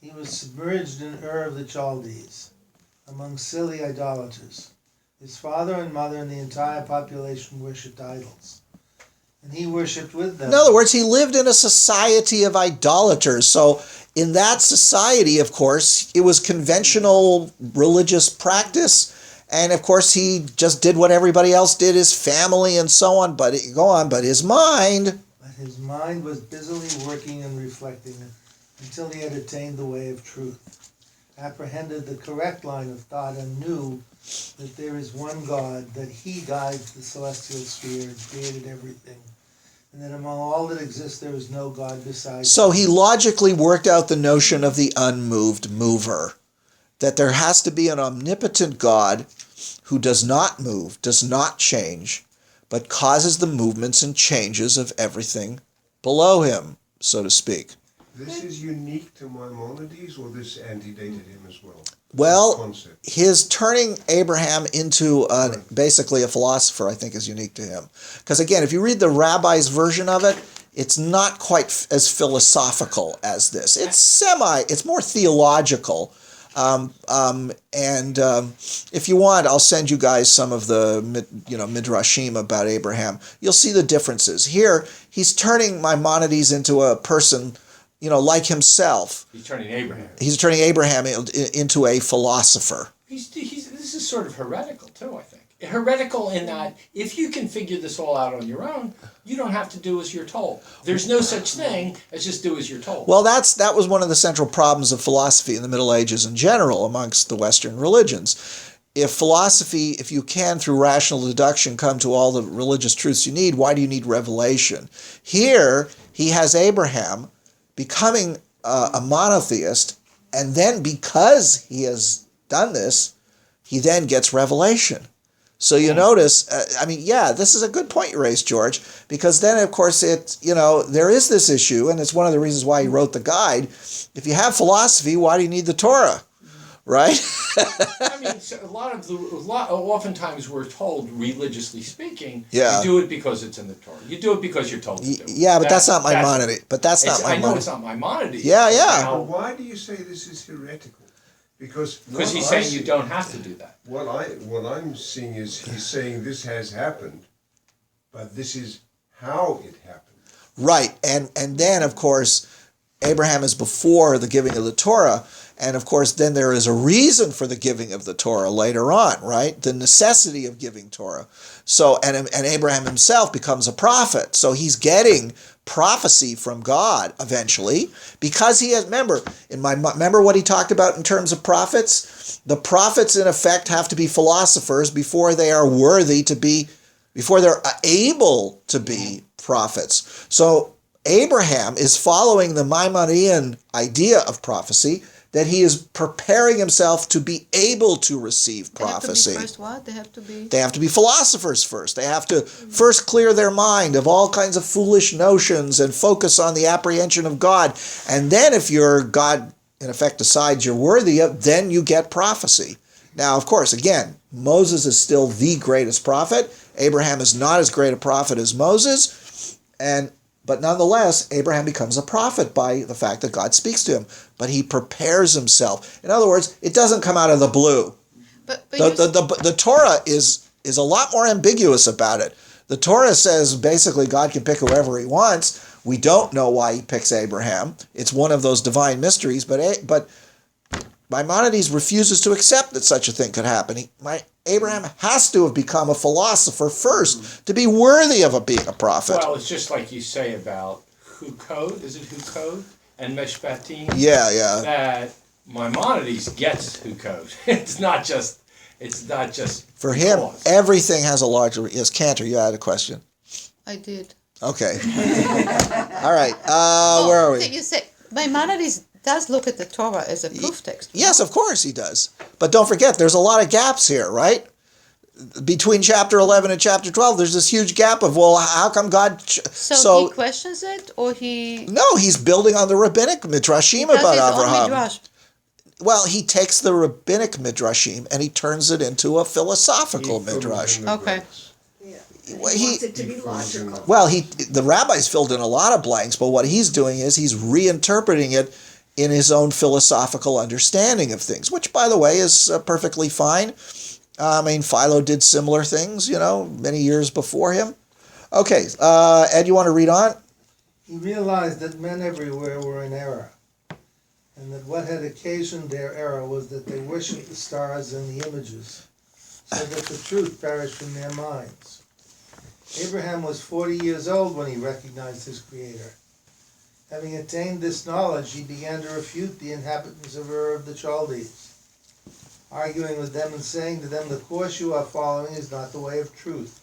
J: He was submerged in Ur of the Chaldees, among silly idolaters. His father and mother and the entire population worshipped idols, and he worshipped with them.
A: In other words, he lived in a society of idolaters. So in that society, of course, it was conventional religious practice. And of course, he just did what everybody else did, his family and so on. But his mind...
J: But his mind was busily working and reflecting until he had attained the way of truth, apprehended the correct line of thought, and knew that there is one God, that he guides the celestial sphere and created everything, and that among all that exists there is no God besides him.
A: So he logically worked out the notion of the unmoved mover, that there has to be an omnipotent God who does not move, does not change, but causes the movements and changes of everything below him, so to speak.
F: This is unique to Maimonides, or this antedated him as well?
A: Well, his turning Abraham into basically a philosopher, I think, is unique to him. Because again, if you read the Rabbi's version of it, it's not quite as philosophical as this. It's more theological. If you want, I'll send you guys some of the midrashim about Abraham. You'll see the differences. Here, he's turning Maimonides into a person, like himself.
E: He's turning Abraham.
A: He's turning Abraham into a philosopher.
E: This is sort of heretical too, I think. Heretical in that if you can figure this all out on your own, you don't have to do as you're told. There's no such thing as just do as you're told.
A: Well, that was one of the central problems of philosophy in the Middle Ages in general amongst the Western religions. If philosophy, if you can through rational deduction come to all the religious truths you need, why do you need revelation? Here, he has Abraham becoming a monotheist, and then because he has done this, he then gets revelation. So you notice, this is a good point you raised, George, because then, of course, there is this issue, and it's one of the reasons why he wrote the guide. If you have philosophy, why do you need the Torah, right?
E: Oftentimes we're told, religiously speaking,
A: you
E: do it because it's in the Torah. You do it because you're told to do it.
A: Yeah, but that's not Maimonides.
E: I know it's not Maimonides.
A: Yeah.
F: But why do you say this is heretical? Because
E: he's saying you don't have to do that.
F: What I'm seeing is he's saying this has happened, but this is how it happened.
A: Right, and then of course Abraham is before the giving of the Torah, and of course then there is a reason for the giving of the Torah later on, right? The necessity of giving Torah. So and Abraham himself becomes a prophet, so he's getting prophecy from God eventually, because he has, remember what he talked about in terms of prophets? The prophets in effect have to be philosophers before they are before they're able to be prophets. So Abraham is following the Maimonidean idea of prophecy, that he is preparing himself to be able to receive prophecy.
C: They have to be first what?
A: They have to be philosophers first. They have to first clear their mind of all kinds of foolish notions and focus on the apprehension of God. And then if God, in effect, decides you're worthy of, then you get prophecy. Now, of course, again, Moses is still the greatest prophet. Abraham is not as great a prophet as Moses. But nonetheless, Abraham becomes a prophet by the fact that God speaks to him. But he prepares himself. In other words, it doesn't come out of the blue.
C: But
A: the Torah is a lot more ambiguous about it. The Torah says basically God can pick whoever he wants. We don't know why he picks Abraham. It's one of those divine mysteries. But Maimonides refuses to accept that such a thing could happen. Abraham has to have become a philosopher first to be worthy of being a prophet.
E: Well, it's just like you say about Hukod. Is it Hukod? And Meshpatim?
A: Yeah.
E: That Maimonides gets Hukod. It's not just
A: for him, everything has a larger... Yes, Cantor, you had a question.
C: I did.
A: Okay. All right. Where are we?
C: You say Maimonides does look at the Torah as a proof text.
A: Yes, of course he does. But don't forget, there's a lot of gaps here, right? Between chapter 11 and chapter 12, there's this huge gap of, well, how come God...
C: So he questions it, or he...
A: No, he's building on the rabbinic midrashim about Abraham. Well, he takes the rabbinic midrashim and he turns it into a philosophical midrash.
C: Okay.
B: Yeah. He wants it to be logical.
A: Well, the rabbis filled in a lot of blanks, but what he's doing is he's reinterpreting it in his own philosophical understanding of things, which, by the way, is perfectly fine. Philo did similar things, many years before him. Okay, Ed, you want to read on?
J: He realized that men everywhere were in error, and that what had occasioned their error was that they worshipped the stars and the images, so that the truth perished from their minds. Abraham was 40 years old when he recognized his Creator. Having attained this knowledge, he began to refute the inhabitants of Ur of the Chaldees, arguing with them and saying to them, the course you are following is not the way of truth.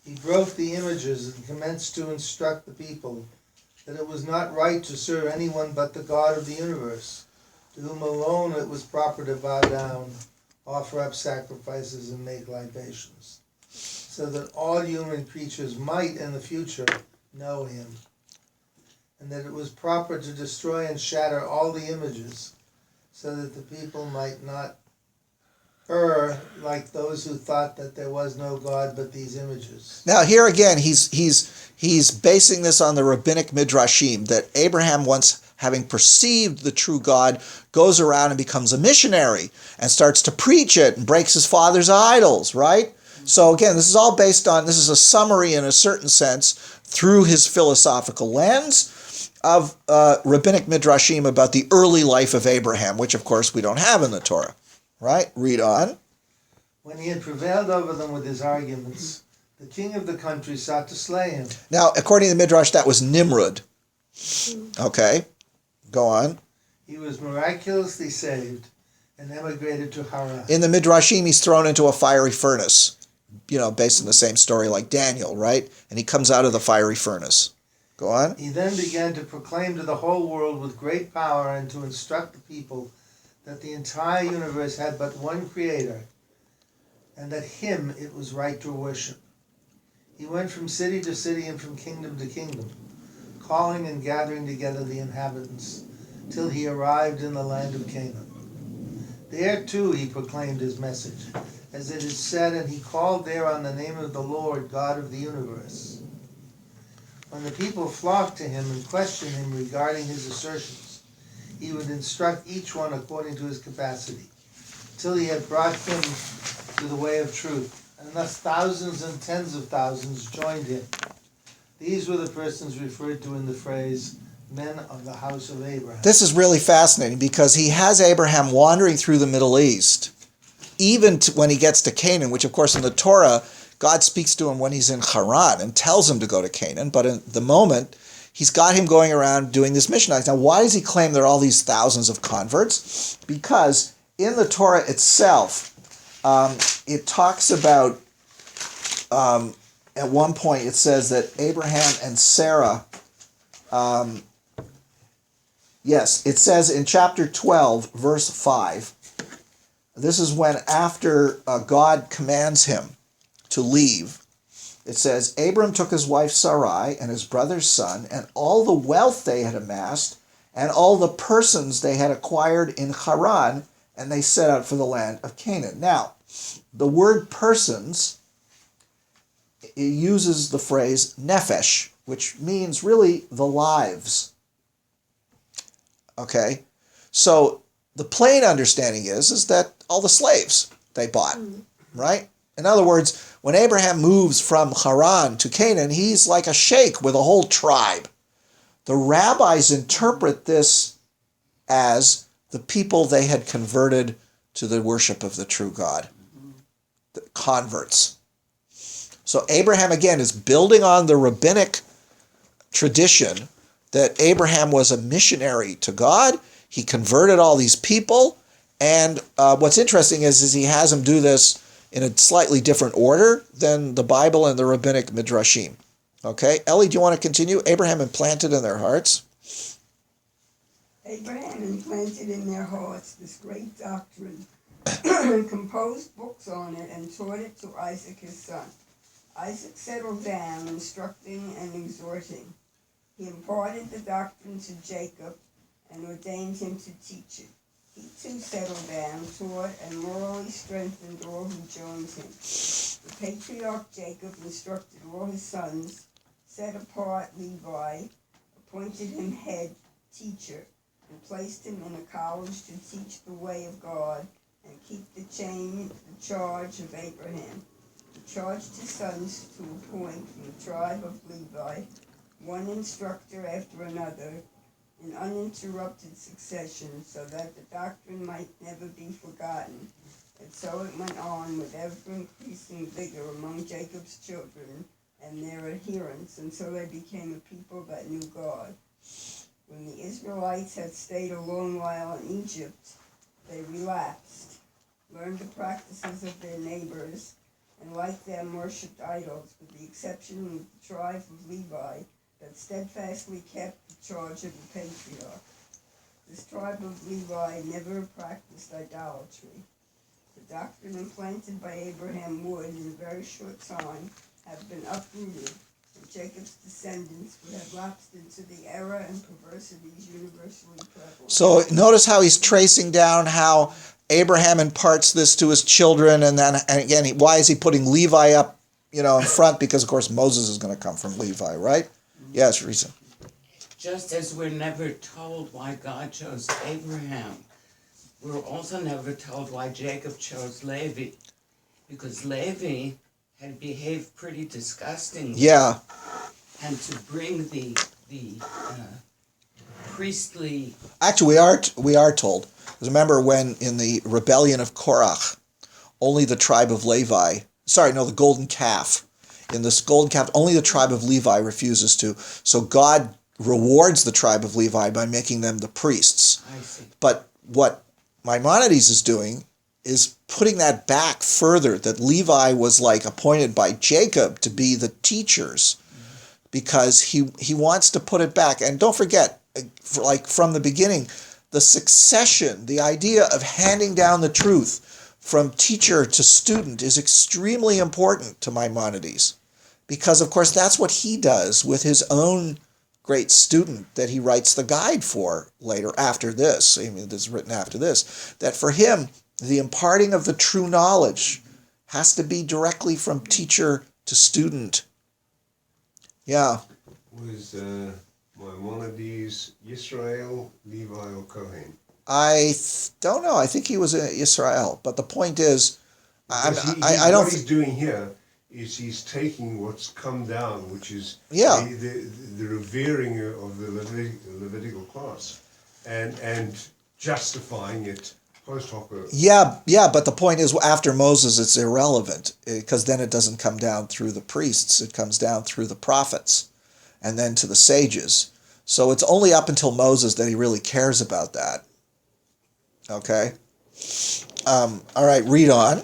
J: He broke the images and commenced to instruct the people that it was not right to serve anyone but the God of the universe, to whom alone it was proper to bow down, offer up sacrifices, and make libations, so that all human creatures might in the future know him, and that it was proper to destroy and shatter all the images, so that the people might not her like those who thought that there was no God but these images.
A: Now here again, he's basing this on the rabbinic midrashim, that Abraham, once having perceived the true God, goes around and becomes a missionary and starts to preach it and breaks his father's idols, right? So again, this is all based on, this is a summary in a certain sense through his philosophical lens of rabbinic midrashim about the early life of Abraham, which of course we don't have in the Torah, right? Read on.
J: When he had prevailed over them with his arguments, the king of the country sought to slay him.
A: Now, according to the Midrash, that was Nimrod. Okay, go on.
J: He was miraculously saved and emigrated to Haran.
A: In the Midrashim, he's thrown into a fiery furnace, based on the same story like Daniel, right? And he comes out of the fiery furnace. Go on.
J: He then began to proclaim to the whole world with great power and to instruct the people that the entire universe had but one creator, and that him it was right to worship. He went from city to city and from kingdom to kingdom, calling and gathering together the inhabitants, till he arrived in the land of Canaan. There too he proclaimed his message, as it is said, and he called there on the name of the Lord, God of the universe. When the people flocked to him and questioned him regarding his assertions, he would instruct each one according to his capacity, till he had brought him to the way of truth. And thus thousands and tens of thousands joined him. These were the persons referred to in the phrase, men of the house of Abraham.
A: This is really fascinating because he has Abraham wandering through the Middle East, even when he gets to Canaan, which of course in the Torah, God speaks to him when he's in Haran and tells him to go to Canaan. But in the moment, he's got him going around doing this mission. Now, why does he claim there are all these thousands of converts? Because in the Torah itself, it talks about, at one point it says that Abraham and Sarah, it says in chapter 12, verse 5, this is when after God commands him to leave, it says, Abram took his wife Sarai and his brother's son and all the wealth they had amassed and all the persons they had acquired in Haran, and they set out for the land of Canaan. Now, the word persons, it uses the phrase nephesh, which means really the lives. Okay? So the plain understanding is that all the slaves they bought, right? In other words, when Abraham moves from Haran to Canaan, he's like a sheikh with a whole tribe. The rabbis interpret this as the people they had converted to the worship of the true God. The converts. So Abraham, again, is building on the rabbinic tradition that Abraham was a missionary to God. He converted all these people. And what's interesting is he has them do this in a slightly different order than the Bible and the rabbinic midrashim. Okay, Ellie, do you want to continue? Abraham implanted in their hearts.
L: Abraham implanted in their hearts this great doctrine and composed books on it and taught it to Isaac his son. Isaac settled down, instructing and exhorting. He imparted the doctrine to Jacob and ordained him to teach it. He too settled down, taught, and morally strengthened all who joined him. The patriarch Jacob instructed all his sons, set apart Levi, appointed him head teacher, and placed him in a college to teach the way of God and keep the charge of Abraham. He charged his sons to appoint from the tribe of Levi one instructor after another, in uninterrupted succession, so that the doctrine might never be forgotten. And so it went on with ever-increasing vigor among Jacob's children and their adherents until they became a people that knew God. When the Israelites had stayed a long while in Egypt, they relapsed, learned the practices of their neighbors, and like them worshipped idols, with the exception of the tribe of Levi, that steadfastly kept the charge of the patriarch. This tribe of Levi never practiced idolatry. The doctrine implanted by Abraham would, in a very short time, have been uprooted Jacob's descendants would have lapsed into the error and perversities universally prevalent.
A: So notice how he's tracing down how Abraham imparts this to his children, and again, why is he putting Levi up, in front? Because of course Moses is going to come from Levi, right? Yes, Risa.
I: Just as we're never told why God chose Abraham, we're also never told why Jacob chose Levi, because Levi had behaved pretty disgustingly.
A: Yeah.
I: And to bring the priestly.
A: Actually, we are told. Because remember when in the rebellion of Korach, only the tribe of Levi. The golden calf. In this golden calf, only the tribe of Levi refuses to. So God rewards the tribe of Levi by making them the priests.
I: I see.
A: But what Maimonides is doing is putting that back further, that Levi was appointed by Jacob to be the teachers, because he wants to put it back. And don't forget, from the beginning, the succession, the idea of handing down the truth from teacher to student is extremely important to Maimonides, because of course that's what he does with his own great student that he writes the guide for later after this. This is written after this, that for him, the imparting of the true knowledge has to be directly from teacher to student. Yeah.
F: Was Maimonides Yisrael, Levi, or Kohen?
A: I don't know. I think he was in Israel. But the point is, I don't.
F: What he's doing here is he's taking what's come down, which is the revering of the Levitical class, and justifying it post hoc.
A: Yeah. But the point is, after Moses, it's irrelevant, because then it doesn't come down through the priests; it comes down through the prophets, and then to the sages. So it's only up until Moses that he really cares about that. Okay. All right. Read on.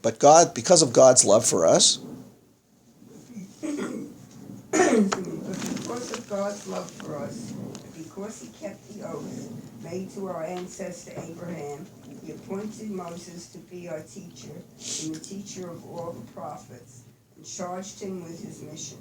A: But God, because of God's love for us.
L: But because of God's love for us, because he kept the oath made to our ancestor Abraham, he appointed Moses to be our teacher and the teacher of all the prophets, and charged him with his mission.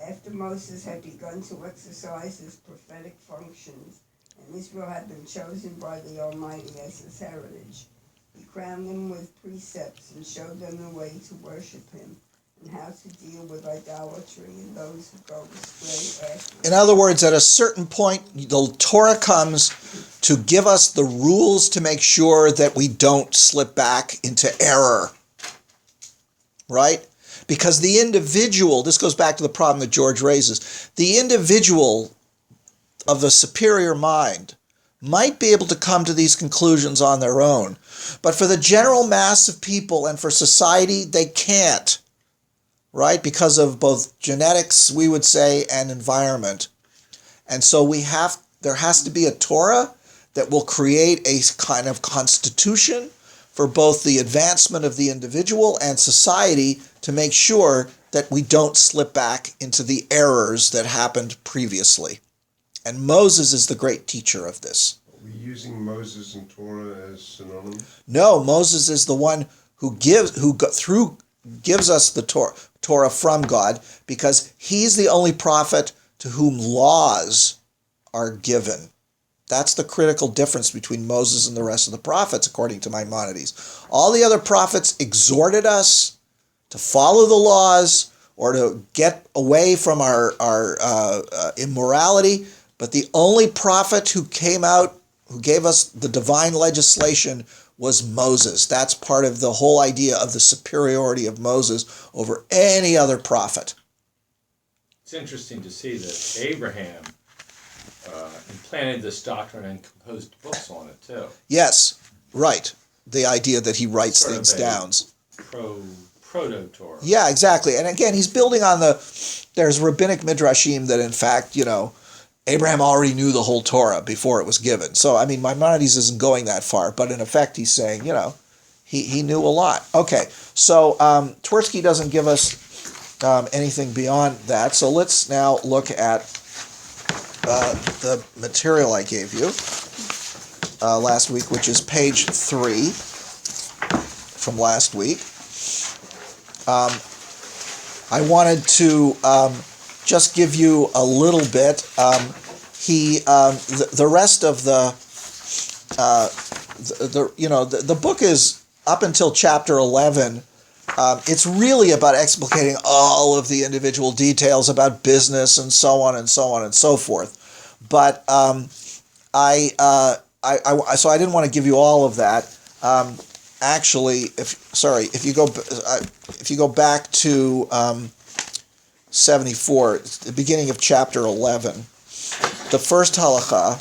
L: After Moses had begun to exercise his prophetic functions, and Israel had been chosen by the Almighty as his heritage, he crowned them with precepts and showed them the way to worship him and how to deal with idolatry and those who go astray after.
A: In other words, at a certain point, the Torah comes to give us the rules to make sure that we don't slip back into error. Right? Because the individual, this goes back to the problem that George raises, the individual of the superior mind might be able to come to these conclusions on their own. But for the general mass of people and for society, they can't, right? Because of both genetics, we would say, and environment. And so there has to be a Torah that will create a kind of constitution for both the advancement of the individual and society to make sure that we don't slip back into the errors that happened previously. And Moses is the great teacher of this.
F: Are we using Moses and Torah as synonymous?
A: No, Moses is the one who gives us the Torah from God, because he's the only prophet to whom laws are given. That's the critical difference between Moses and the rest of the prophets, according to Maimonides. All the other prophets exhorted us to follow the laws or to get away from our immorality. But the only prophet who came out, who gave us the divine legislation, was Moses. That's part of the whole idea of the superiority of Moses over any other prophet.
E: It's interesting to see that Abraham implanted this doctrine and composed books on it too.
A: Yes, right. The idea that he writes things down.
E: Proto-Torah.
A: Yeah, exactly. And again, he's building on there's rabbinic midrashim that in fact, Abraham already knew the whole Torah before it was given. So, Maimonides isn't going that far, but in effect he's saying, he knew a lot. Okay, so Twersky doesn't give us anything beyond that. So let's now look at the material I gave you last week, which is page 3 from last week. I wanted to just give you a little bit. The rest of the book is up until chapter 11. It's really about explicating all of the individual details about business and so on and so on and so forth. But so I didn't want to give you all of that. Actually, if you go back to 74, the beginning of chapter 11, the first halakha.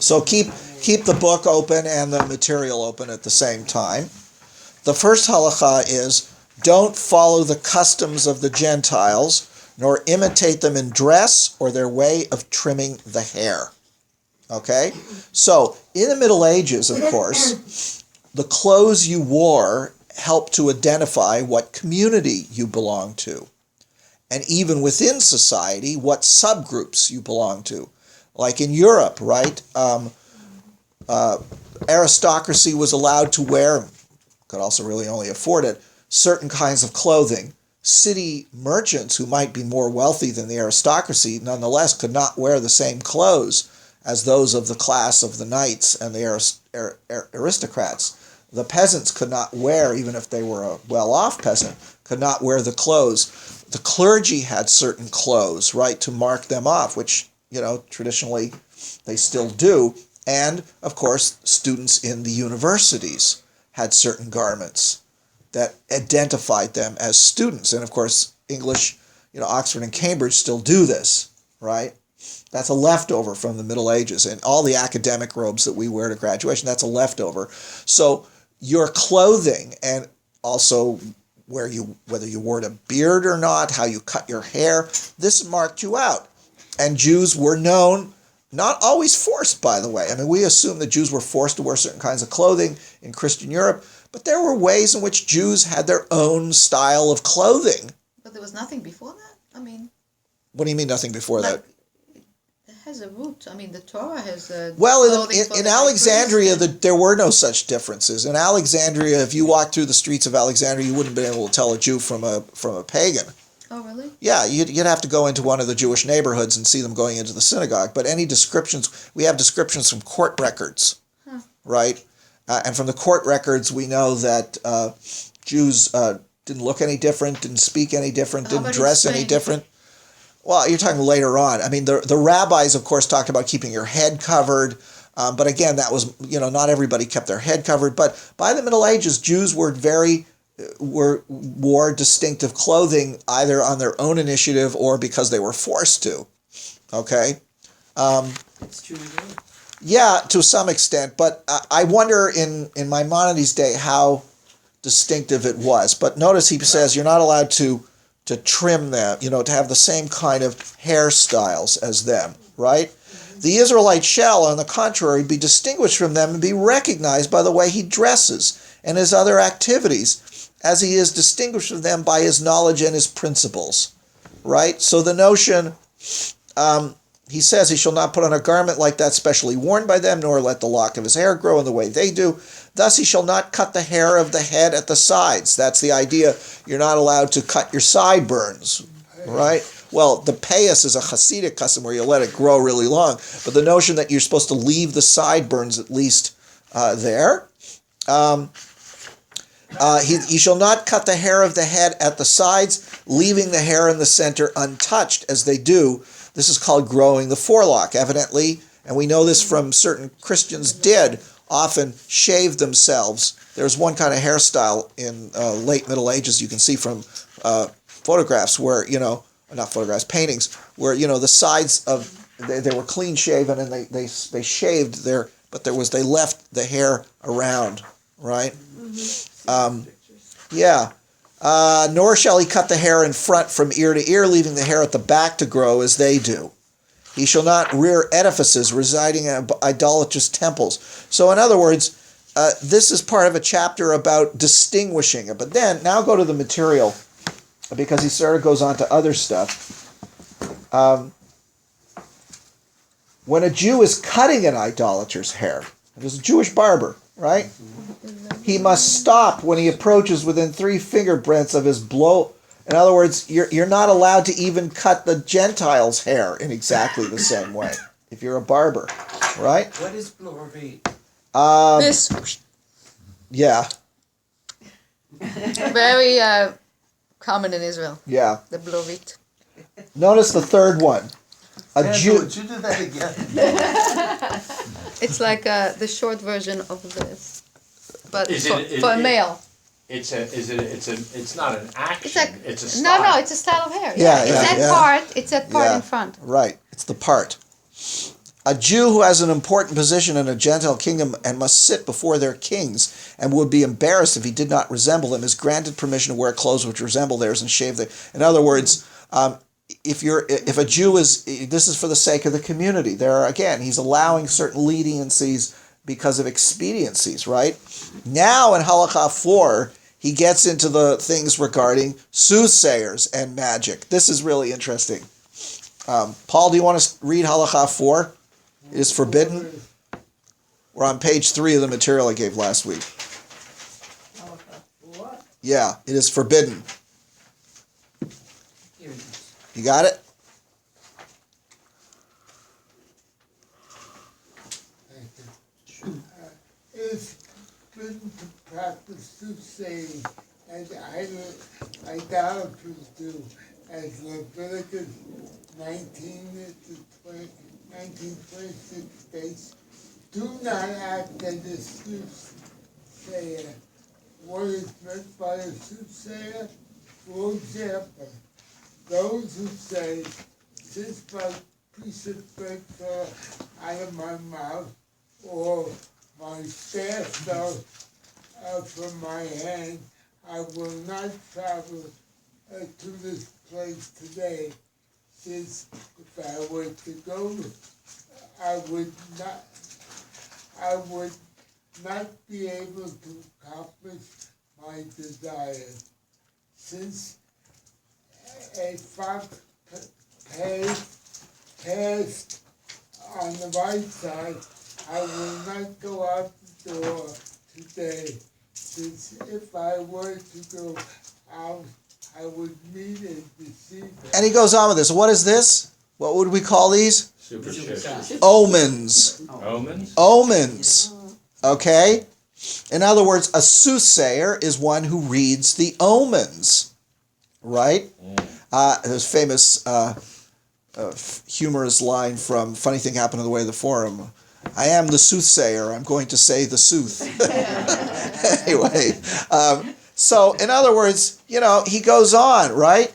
A: So keep the book open and the material open at the same time. The first halakha is, don't follow the customs of the Gentiles, nor imitate them in dress or their way of trimming the hair. Okay? So, in the Middle Ages, of course, the clothes you wore helped to identify what community you belonged to. And even within society, what subgroups you belong to. Like in Europe, right? Aristocracy was allowed to wear, could also really only afford it, certain kinds of clothing. City merchants who might be more wealthy than the aristocracy, nonetheless, could not wear the same clothes as those of the class of the knights and the aristocrats. The peasants could not wear, even if they were a well-off peasant, could not wear the clothes. The clergy had certain clothes, right, to mark them off, which, traditionally they still do. And, of course, students in the universities had certain garments that identified them as students. And, of course, English, Oxford and Cambridge still do this, right? That's a leftover from the Middle Ages. And all the academic robes that we wear to graduation, that's a leftover. So your clothing, and also whether you wore a beard or not, how you cut your hair, this marked you out. And Jews were known, not always forced, by the way. I mean, we assume that Jews were forced to wear certain kinds of clothing in Christian Europe, but there were ways in which Jews had their own style of clothing.
C: But there was nothing before that? I mean...
A: What do you mean nothing before that?
C: It has a root. I mean, the Torah has a...
A: Well, in Alexandria, there were no such differences. In Alexandria, if you walked through the streets of Alexandria, you wouldn't be able to tell a Jew from a pagan.
C: Oh, really?
A: Yeah, you'd have to go into one of the Jewish neighborhoods and see them going into the synagogue. But any descriptions, we have descriptions from court records, right? And from the court records, we know that Jews didn't look any different, didn't speak any different, didn't dress any different. Well, you're talking later on. I mean, the rabbis, of course, talked about keeping your head covered. But again, that was, not everybody kept their head covered. But by the Middle Ages, Jews wore distinctive clothing either on their own initiative or because they were forced to. Okay?
H: It's true again.
A: Yeah, to some extent. But I wonder in Maimonides' day how distinctive it was. But notice he says you're not allowed to trim them, to have the same kind of hairstyles as them, right? The Israelite shall, on the contrary, be distinguished from them and be recognized by the way he dresses and his other activities, as he is distinguished from them by his knowledge and his principles, right? So the notion, he says he shall not put on a garment like that specially worn by them, nor let the lock of his hair grow in the way they do. Thus he shall not cut the hair of the head at the sides. That's the idea. You're not allowed to cut your sideburns, right? Well, the payas is a Hasidic custom where you let it grow really long, but the notion that you're supposed to leave the sideburns at least there. He shall not cut the hair of the head at the sides, leaving the hair in the center untouched, as they do. This is called growing the forelock, evidently, and we know this from certain Christians did often shave themselves. There's one kind of hairstyle in late Middle Ages you can see from photographs where, not photographs, paintings, where, the sides of, they were clean shaven and they shaved but they left the hair around, right? Nor shall he cut the hair in front from ear to ear, leaving the hair at the back to grow as they do. He shall not rear edifices residing in idolatrous temples. So in other words, this is part of a chapter about distinguishing it. But then, now go to the material, because he sort of goes on to other stuff. When a Jew is cutting an idolater's hair, there's a Jewish barber, right? He must stop when he approaches within 3 finger breadths of his In other words, you're not allowed to even cut the Gentiles' hair in exactly the same way if you're a barber, right?
I: What is Blorit?
C: This
A: Yeah,
C: very common in Israel.
A: yeah.
C: The blovit.
A: Notice the third one. A
J: Sandra,
A: Jew.
J: would you do that again?
C: It's like the short version of this, but
E: Is
C: for,
E: it-
C: for a
E: it-
C: male.
E: It's not an action.
C: It's like
E: It's a style.
C: no, it's a style of hair.
A: Yeah,
C: it's
A: yeah,
C: that
A: yeah.
C: part. It's that part
A: Yeah.
C: in front.
A: Right, it's the part. A Jew who has an important position in a Gentile kingdom and must sit before their kings and would be embarrassed if he did not resemble them is granted permission to wear clothes which resemble theirs and shave their. In other words, if a Jew is, this is for the sake of the community. There are, again, he's allowing certain leniencies because of expediencies, right? Now in Halakha 4, he gets into the things regarding soothsayers and magic. This is really interesting. Paul, do you want to read Halakha 4? It is forbidden. We're on page 3 of the material I gave last week. Yeah, it is forbidden.
I: Here it is.
A: You got it?
K: It's been to practice soothsaying as idolaters do, as Leviticus 19:26 states. Do not act as a soothsayer. What is meant by a soothsayer? For example, those who say, since my piece of bread fell out of my mouth, or my staff fell from my hand, I will not travel to this place today. Since if I were to go, I would not be able to accomplish my desire. Since a fox passed on the right side, I will not go out the door today. Since if I were to go out, I would meet a deceiver.
A: And he goes on with this. What is this? What would we call these?
E: Superstition.
A: Omens.
E: Omens.
A: Omens. Okay? In other words, a soothsayer is one who reads the omens. Right? There's famous humorous line from Funny Thing Happened on the Way to the Forum. I am the soothsayer. I'm going to say the sooth. Anyway, so in other words, he goes on, right,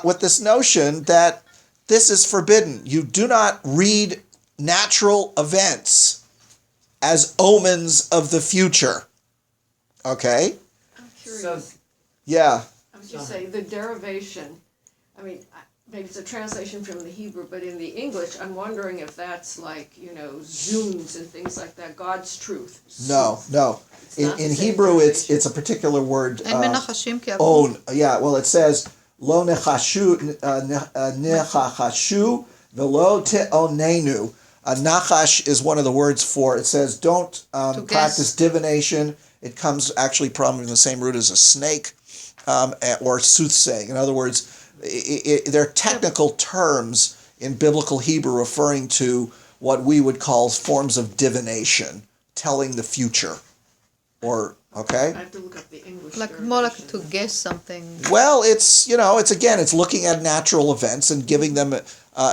A: with this notion that this is forbidden. You do not read natural events as omens of the future. Okay?
B: I'm curious.
A: Yeah.
B: I was just saying, the derivation, I mean, maybe it's a translation from the Hebrew, but in the English, I'm wondering if that's like, zoons and things like that, God's truth.
A: No. In Hebrew, it's a particular word. Own. Yeah, well, it says, Lo nechashu velo te'onenu. Nachash is one of the words for, it says, don't practice divination. It comes actually probably from the same root as a snake or soothsaying. In other words, they're technical terms in biblical Hebrew referring to what we would call forms of divination, telling the future. Or, okay?
B: I have to look up the English.
C: Like more like to guess something.
A: Well, it's looking at natural events and giving them,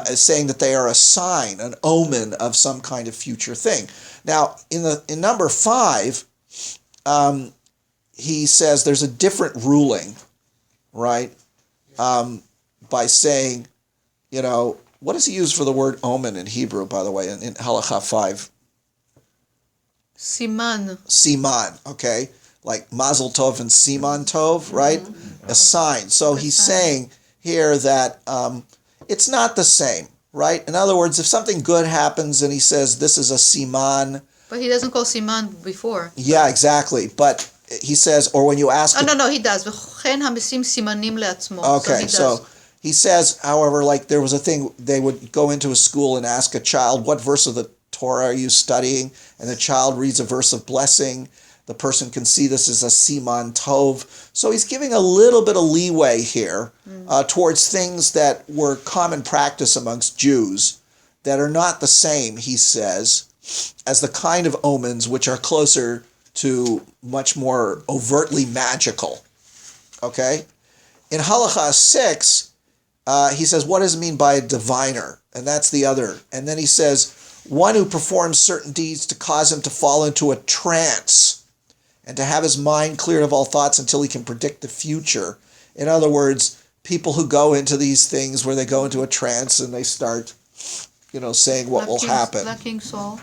A: saying that they are a sign, an omen of some kind of future thing. Now, in number 5, he says there's a different ruling, right? By saying, what does he use for the word omen in Hebrew, by the way, in Halakha 5?
C: Siman.
A: Siman, okay? Like Mazel Tov and Siman Tov, right? A sign. So he's saying here that it's not the same, right? In other words, if something good happens and he says this is a Siman.
C: But he doesn't call Siman before.
A: Yeah, exactly. But he says, or when you ask...
C: No, he does.
A: Okay, so he says, however, like there was a thing, they would go into a school and ask a child, what verse of the Torah are you studying? And the child reads a verse of blessing. the person can see this as a siman tov. So he's giving a little bit of leeway here towards things that were common practice amongst Jews that are not the same, he says, as the kind of omens which are closer to much more overtly magical. Okay? In Halakha 6, he says, what does it mean by a diviner? And that's the other. And then he says, one who performs certain deeds to cause him to fall into a trance and to have his mind cleared of all thoughts until he can predict the future. In other words, people who go into these things where they go into a trance and they start, saying what will happen.
C: Like King Saul.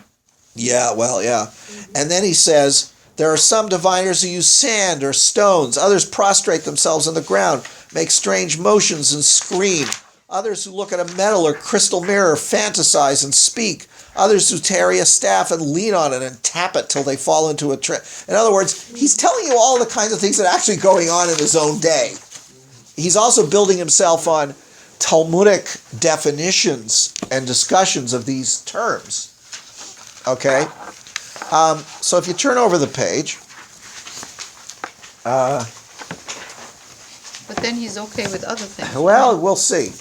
A: Yeah, well, yeah. And then he says, there are some diviners who use sand or stones. Others prostrate themselves on the ground, make strange motions and scream. Others who look at a metal or crystal mirror fantasize and speak. Others who carry a staff and lean on it and tap it till they fall into a trance. In other words, he's telling you all the kinds of things that are actually going on in his own day. He's also building himself on Talmudic definitions and discussions of these terms. Okay? So if you turn over the page...
C: but then he's okay with other things.
A: Well, we'll see.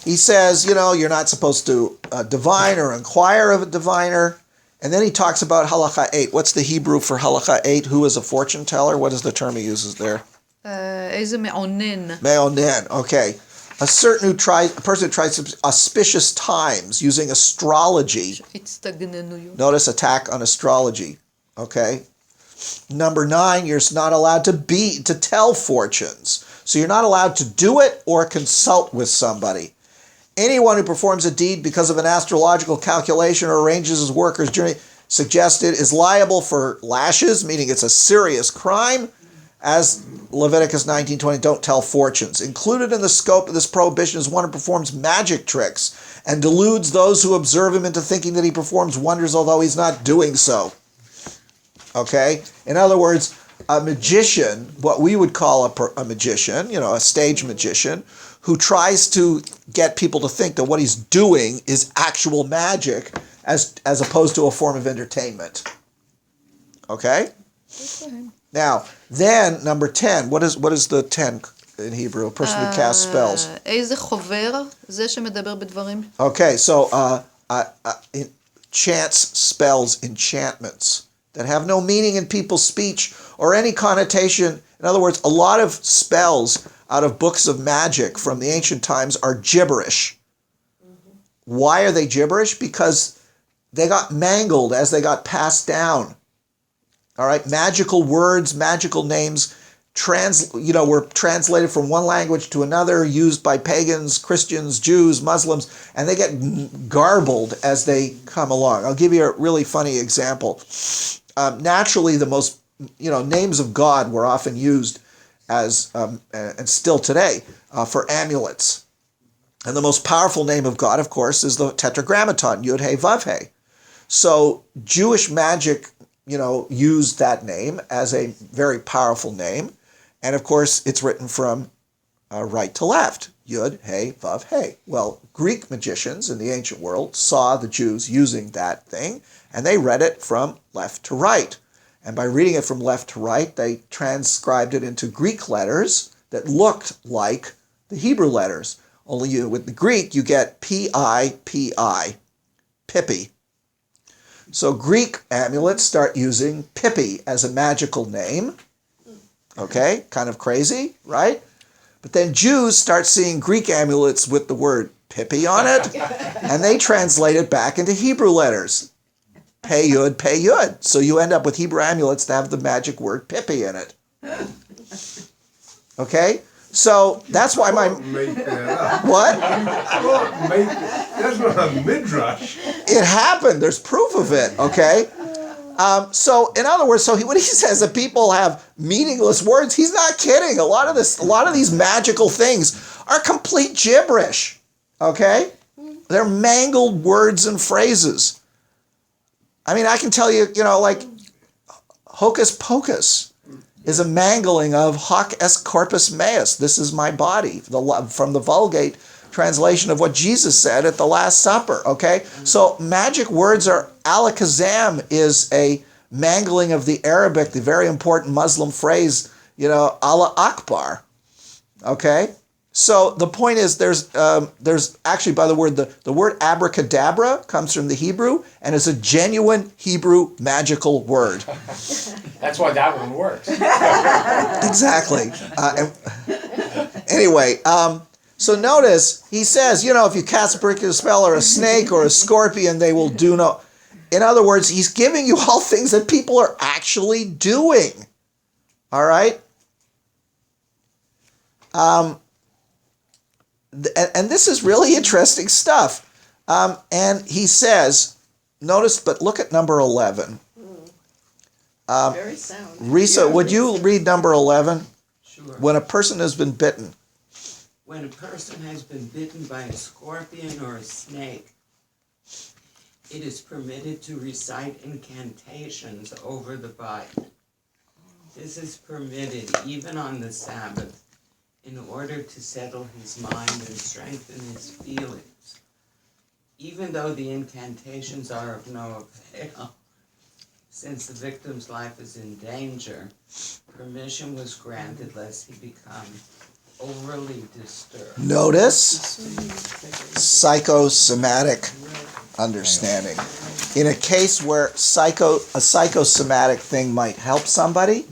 A: He says, you're not supposed to divine or inquire of a diviner. And then he talks about Halakha 8. What's the Hebrew for Halakha 8? Who is a fortune teller? What is the term he uses there?
C: איזה מעונן.
A: Meonen, okay. A person who tries auspicious times using astrology. Notice attack on astrology. Okay. Number 9, you're not allowed to tell fortunes. So you're not allowed to do it or consult with somebody. Anyone who performs a deed because of an astrological calculation or arranges his work or his journey suggested is liable for lashes, meaning it's a serious crime, as Leviticus 19:20, don't tell fortunes. Included in the scope of this prohibition is one who performs magic tricks and deludes those who observe him into thinking that he performs wonders, although he's not doing so. Okay? In other words, a magician, what we would call a magician, a stage magician, who tries to get people to think that what he's doing is actual magic as opposed to a form of entertainment. Okay? Now, then, number 10, what is the 10 in Hebrew? A person who casts spells.
C: איזה חובר? זה שמדבר בדברים?
A: Okay, so chants, spells, enchantments that have no meaning in people's speech or any connotation. In other words, a lot of spells out of books of magic from the ancient times are gibberish. Why are they gibberish? Because they got mangled as they got passed down. All right, magical words, magical names, were translated from one language to another, used by pagans, Christians, Jews, Muslims, and they get garbled as they come along. I'll give you a really funny example. Naturally, the most, names of God were often used as, and still today, for amulets. And the most powerful name of God, of course, is the Tetragrammaton, Yud-He, Vav-He. So Jewish magic, used that name as a very powerful name. And of course, it's written from right to left, Yud, He, Vav, He. Well, Greek magicians in the ancient world saw the Jews using that thing, and they read it from left to right. And by reading it from left to right, they transcribed it into Greek letters that looked like the Hebrew letters. Only with the Greek, you get P-I-P-I, Pippi. So Greek amulets start using Pippi as a magical name. Okay, kind of crazy, right? But then Jews start seeing Greek amulets with the word Pippi on it, and they translate it back into Hebrew letters. Pei Yud, Pei Yud. So you end up with Hebrew amulets that have the magic word Pippi in it. Okay? So that's why
F: Make that up.
A: What?
F: That's not a midrash.
A: It happened. There's proof of it. Okay. So in other words, when he says that people have meaningless words, he's not kidding. A lot of these magical things are complete gibberish. Okay. They're mangled words and phrases. I mean, I can tell you, like hocus pocus is a mangling of hoc est corpus meus. This is my body, from the Vulgate translation of what Jesus said at the Last Supper, okay? So magic words are, alakazam is a mangling of the Arabic, the very important Muslim phrase, Allah Akbar. Okay? So the point is there's actually, by the word abracadabra comes from the Hebrew and is a genuine Hebrew magical word.
E: That's why that one works.
A: Exactly. Anyway, so notice he says, if you cast a particular spell or a snake or a scorpion, they will do no. In other words, he's giving you all things that people are actually doing. All right? And this is really interesting stuff. And he says, notice, but look at number 11.
B: Very sound.
A: Risa, would you read number 11?
I: Sure.
A: When a person has been bitten.
I: When a person has been bitten by a scorpion or a snake, it is permitted to recite incantations over the bite. This is permitted even on the Sabbath in order to settle his mind and strengthen his feelings. Even though the incantations are of no avail, since the victim's life is in danger, permission was granted lest he become overly disturbed.
A: Notice psychosomatic understanding. In a case where a psychosomatic thing might help somebody,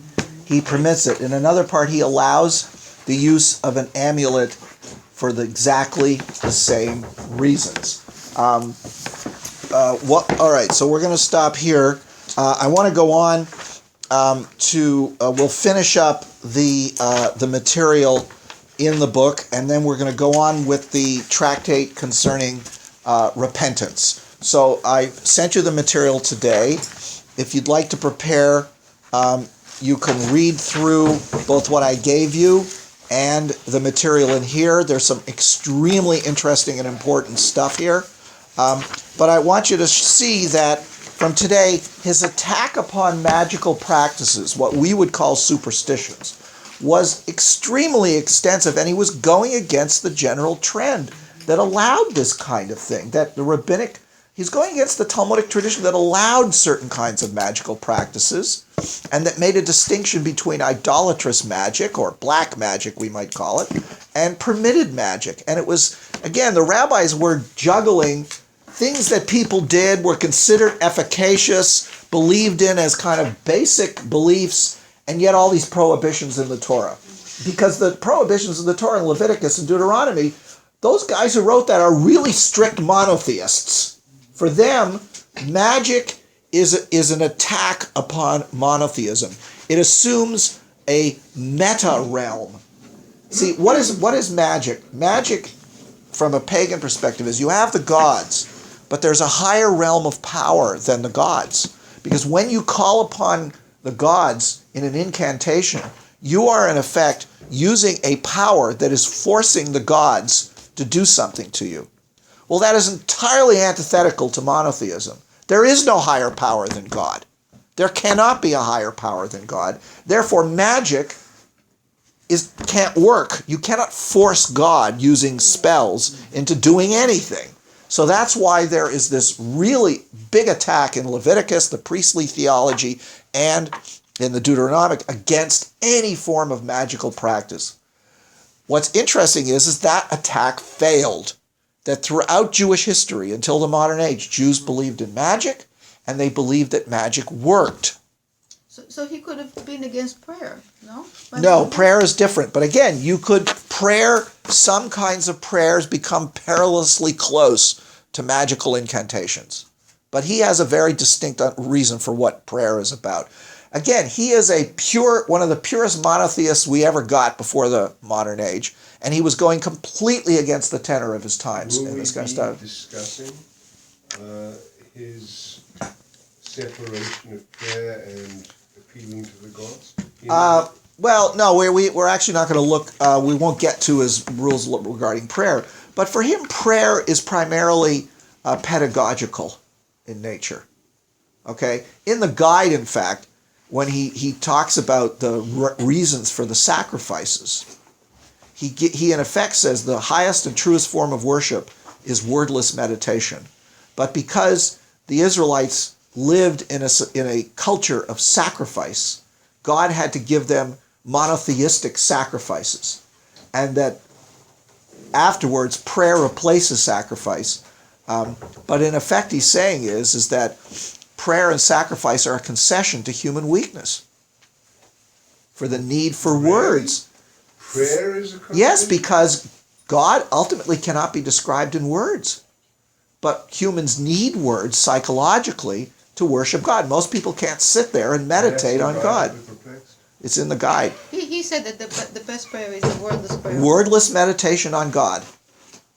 A: he permits it. In another part, he allows the use of an amulet for exactly the same reasons. All right, so we're going to stop here. I want to go on we'll finish up the material in the book, and then we're going to go on with the tractate concerning repentance. So I sent you the material today. If you'd like to prepare, you can read through both what I gave you and the material in here. There's some extremely interesting and important stuff here. But I want you to see that from today, his attack upon magical practices, what we would call superstitions, was extremely extensive, and he was going against the general trend that allowed this kind of thing, that the rabbinic, he's going against the Talmudic tradition that allowed certain kinds of magical practices, and that made a distinction between idolatrous magic, or black magic we might call it, and permitted magic. And it was, again, the rabbis were juggling things that people did, were considered efficacious, believed in as kind of basic beliefs, and yet all these prohibitions in the Torah. Because the prohibitions in the Torah in Leviticus and Deuteronomy, those guys who wrote that are really strict monotheists. For them, magic is an attack upon monotheism. It assumes a meta realm. See, what is magic? Magic, from a pagan perspective, is you have the gods, but there's a higher realm of power than the gods. Because when you call upon the gods in an incantation, you are in effect using a power that is forcing the gods to do something to you. Well, that is entirely antithetical to monotheism. There is no higher power than God. There cannot be a higher power than God. Therefore, magic can't work. You cannot force God using spells into doing anything. So that's why there is this really big attack in Leviticus, the priestly theology, and in the Deuteronomic against any form of magical practice. What's interesting is that attack failed. That throughout Jewish history until the modern age, Jews believed in magic, and they believed that magic worked.
C: So he could have been against prayer, no?
A: No, prayer is different. But again, some kinds of prayers become perilously close to magical incantations. But he has a very distinct reason for what prayer is about. Again, he is one of the purest monotheists we ever got before the modern age, and he was going completely against the tenor of his times in this kind of stuff.
F: Discussing his separation of prayer and appealing to the gods?
A: Well, no, we're actually not going to look, we won't get to his rules regarding prayer. But for him, prayer is primarily pedagogical in nature. Okay? In the guide, in fact, when he talks about the reasons for the sacrifices, he in effect says the highest and truest form of worship is wordless meditation. But because the Israelites lived in a culture of sacrifice, God had to give them monotheistic sacrifices, and that afterwards prayer replaces sacrifice. But in effect, he's saying is that prayer and sacrifice are a concession to human weakness, for the need for words.
F: Prayer is a concession?
A: Yes, because God ultimately cannot be described in words. But humans need words psychologically to worship God. Most people can't sit there and meditate on God. It's in the guide.
C: He said that the best prayer is a wordless prayer.
A: Wordless meditation on God.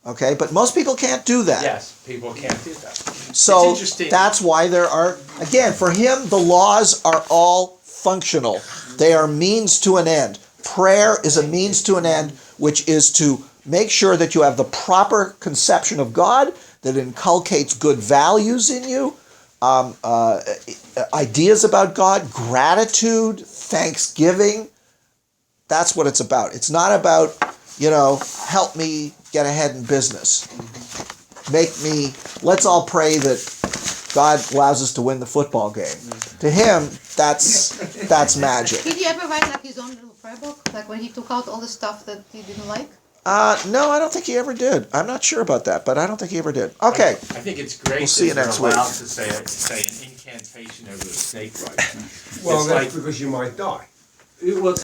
A: Okay, but most people can't do that.
E: Yes, people can't do that.
A: So that's why there are, again, for him, the laws are all functional. They are means to an end. Prayer is a means to an end, which is to make sure that you have the proper conception of God, that inculcates good values in you, ideas about God, gratitude, thanksgiving. That's what it's about. It's not about, help me get ahead in business. Let's all pray that God allows us to win the football game. To him, that's magic.
C: Did he ever write like his own little prayer book? Like when he took out all the stuff that he didn't like?
A: No, I don't think he ever did. I'm not sure about that, but I don't think he ever did. Okay.
E: I think it's great
A: We'll see you next week.
E: allowed to say an incantation over a snake bite.
F: Well,
E: It's
F: that's because you might die.
E: Well,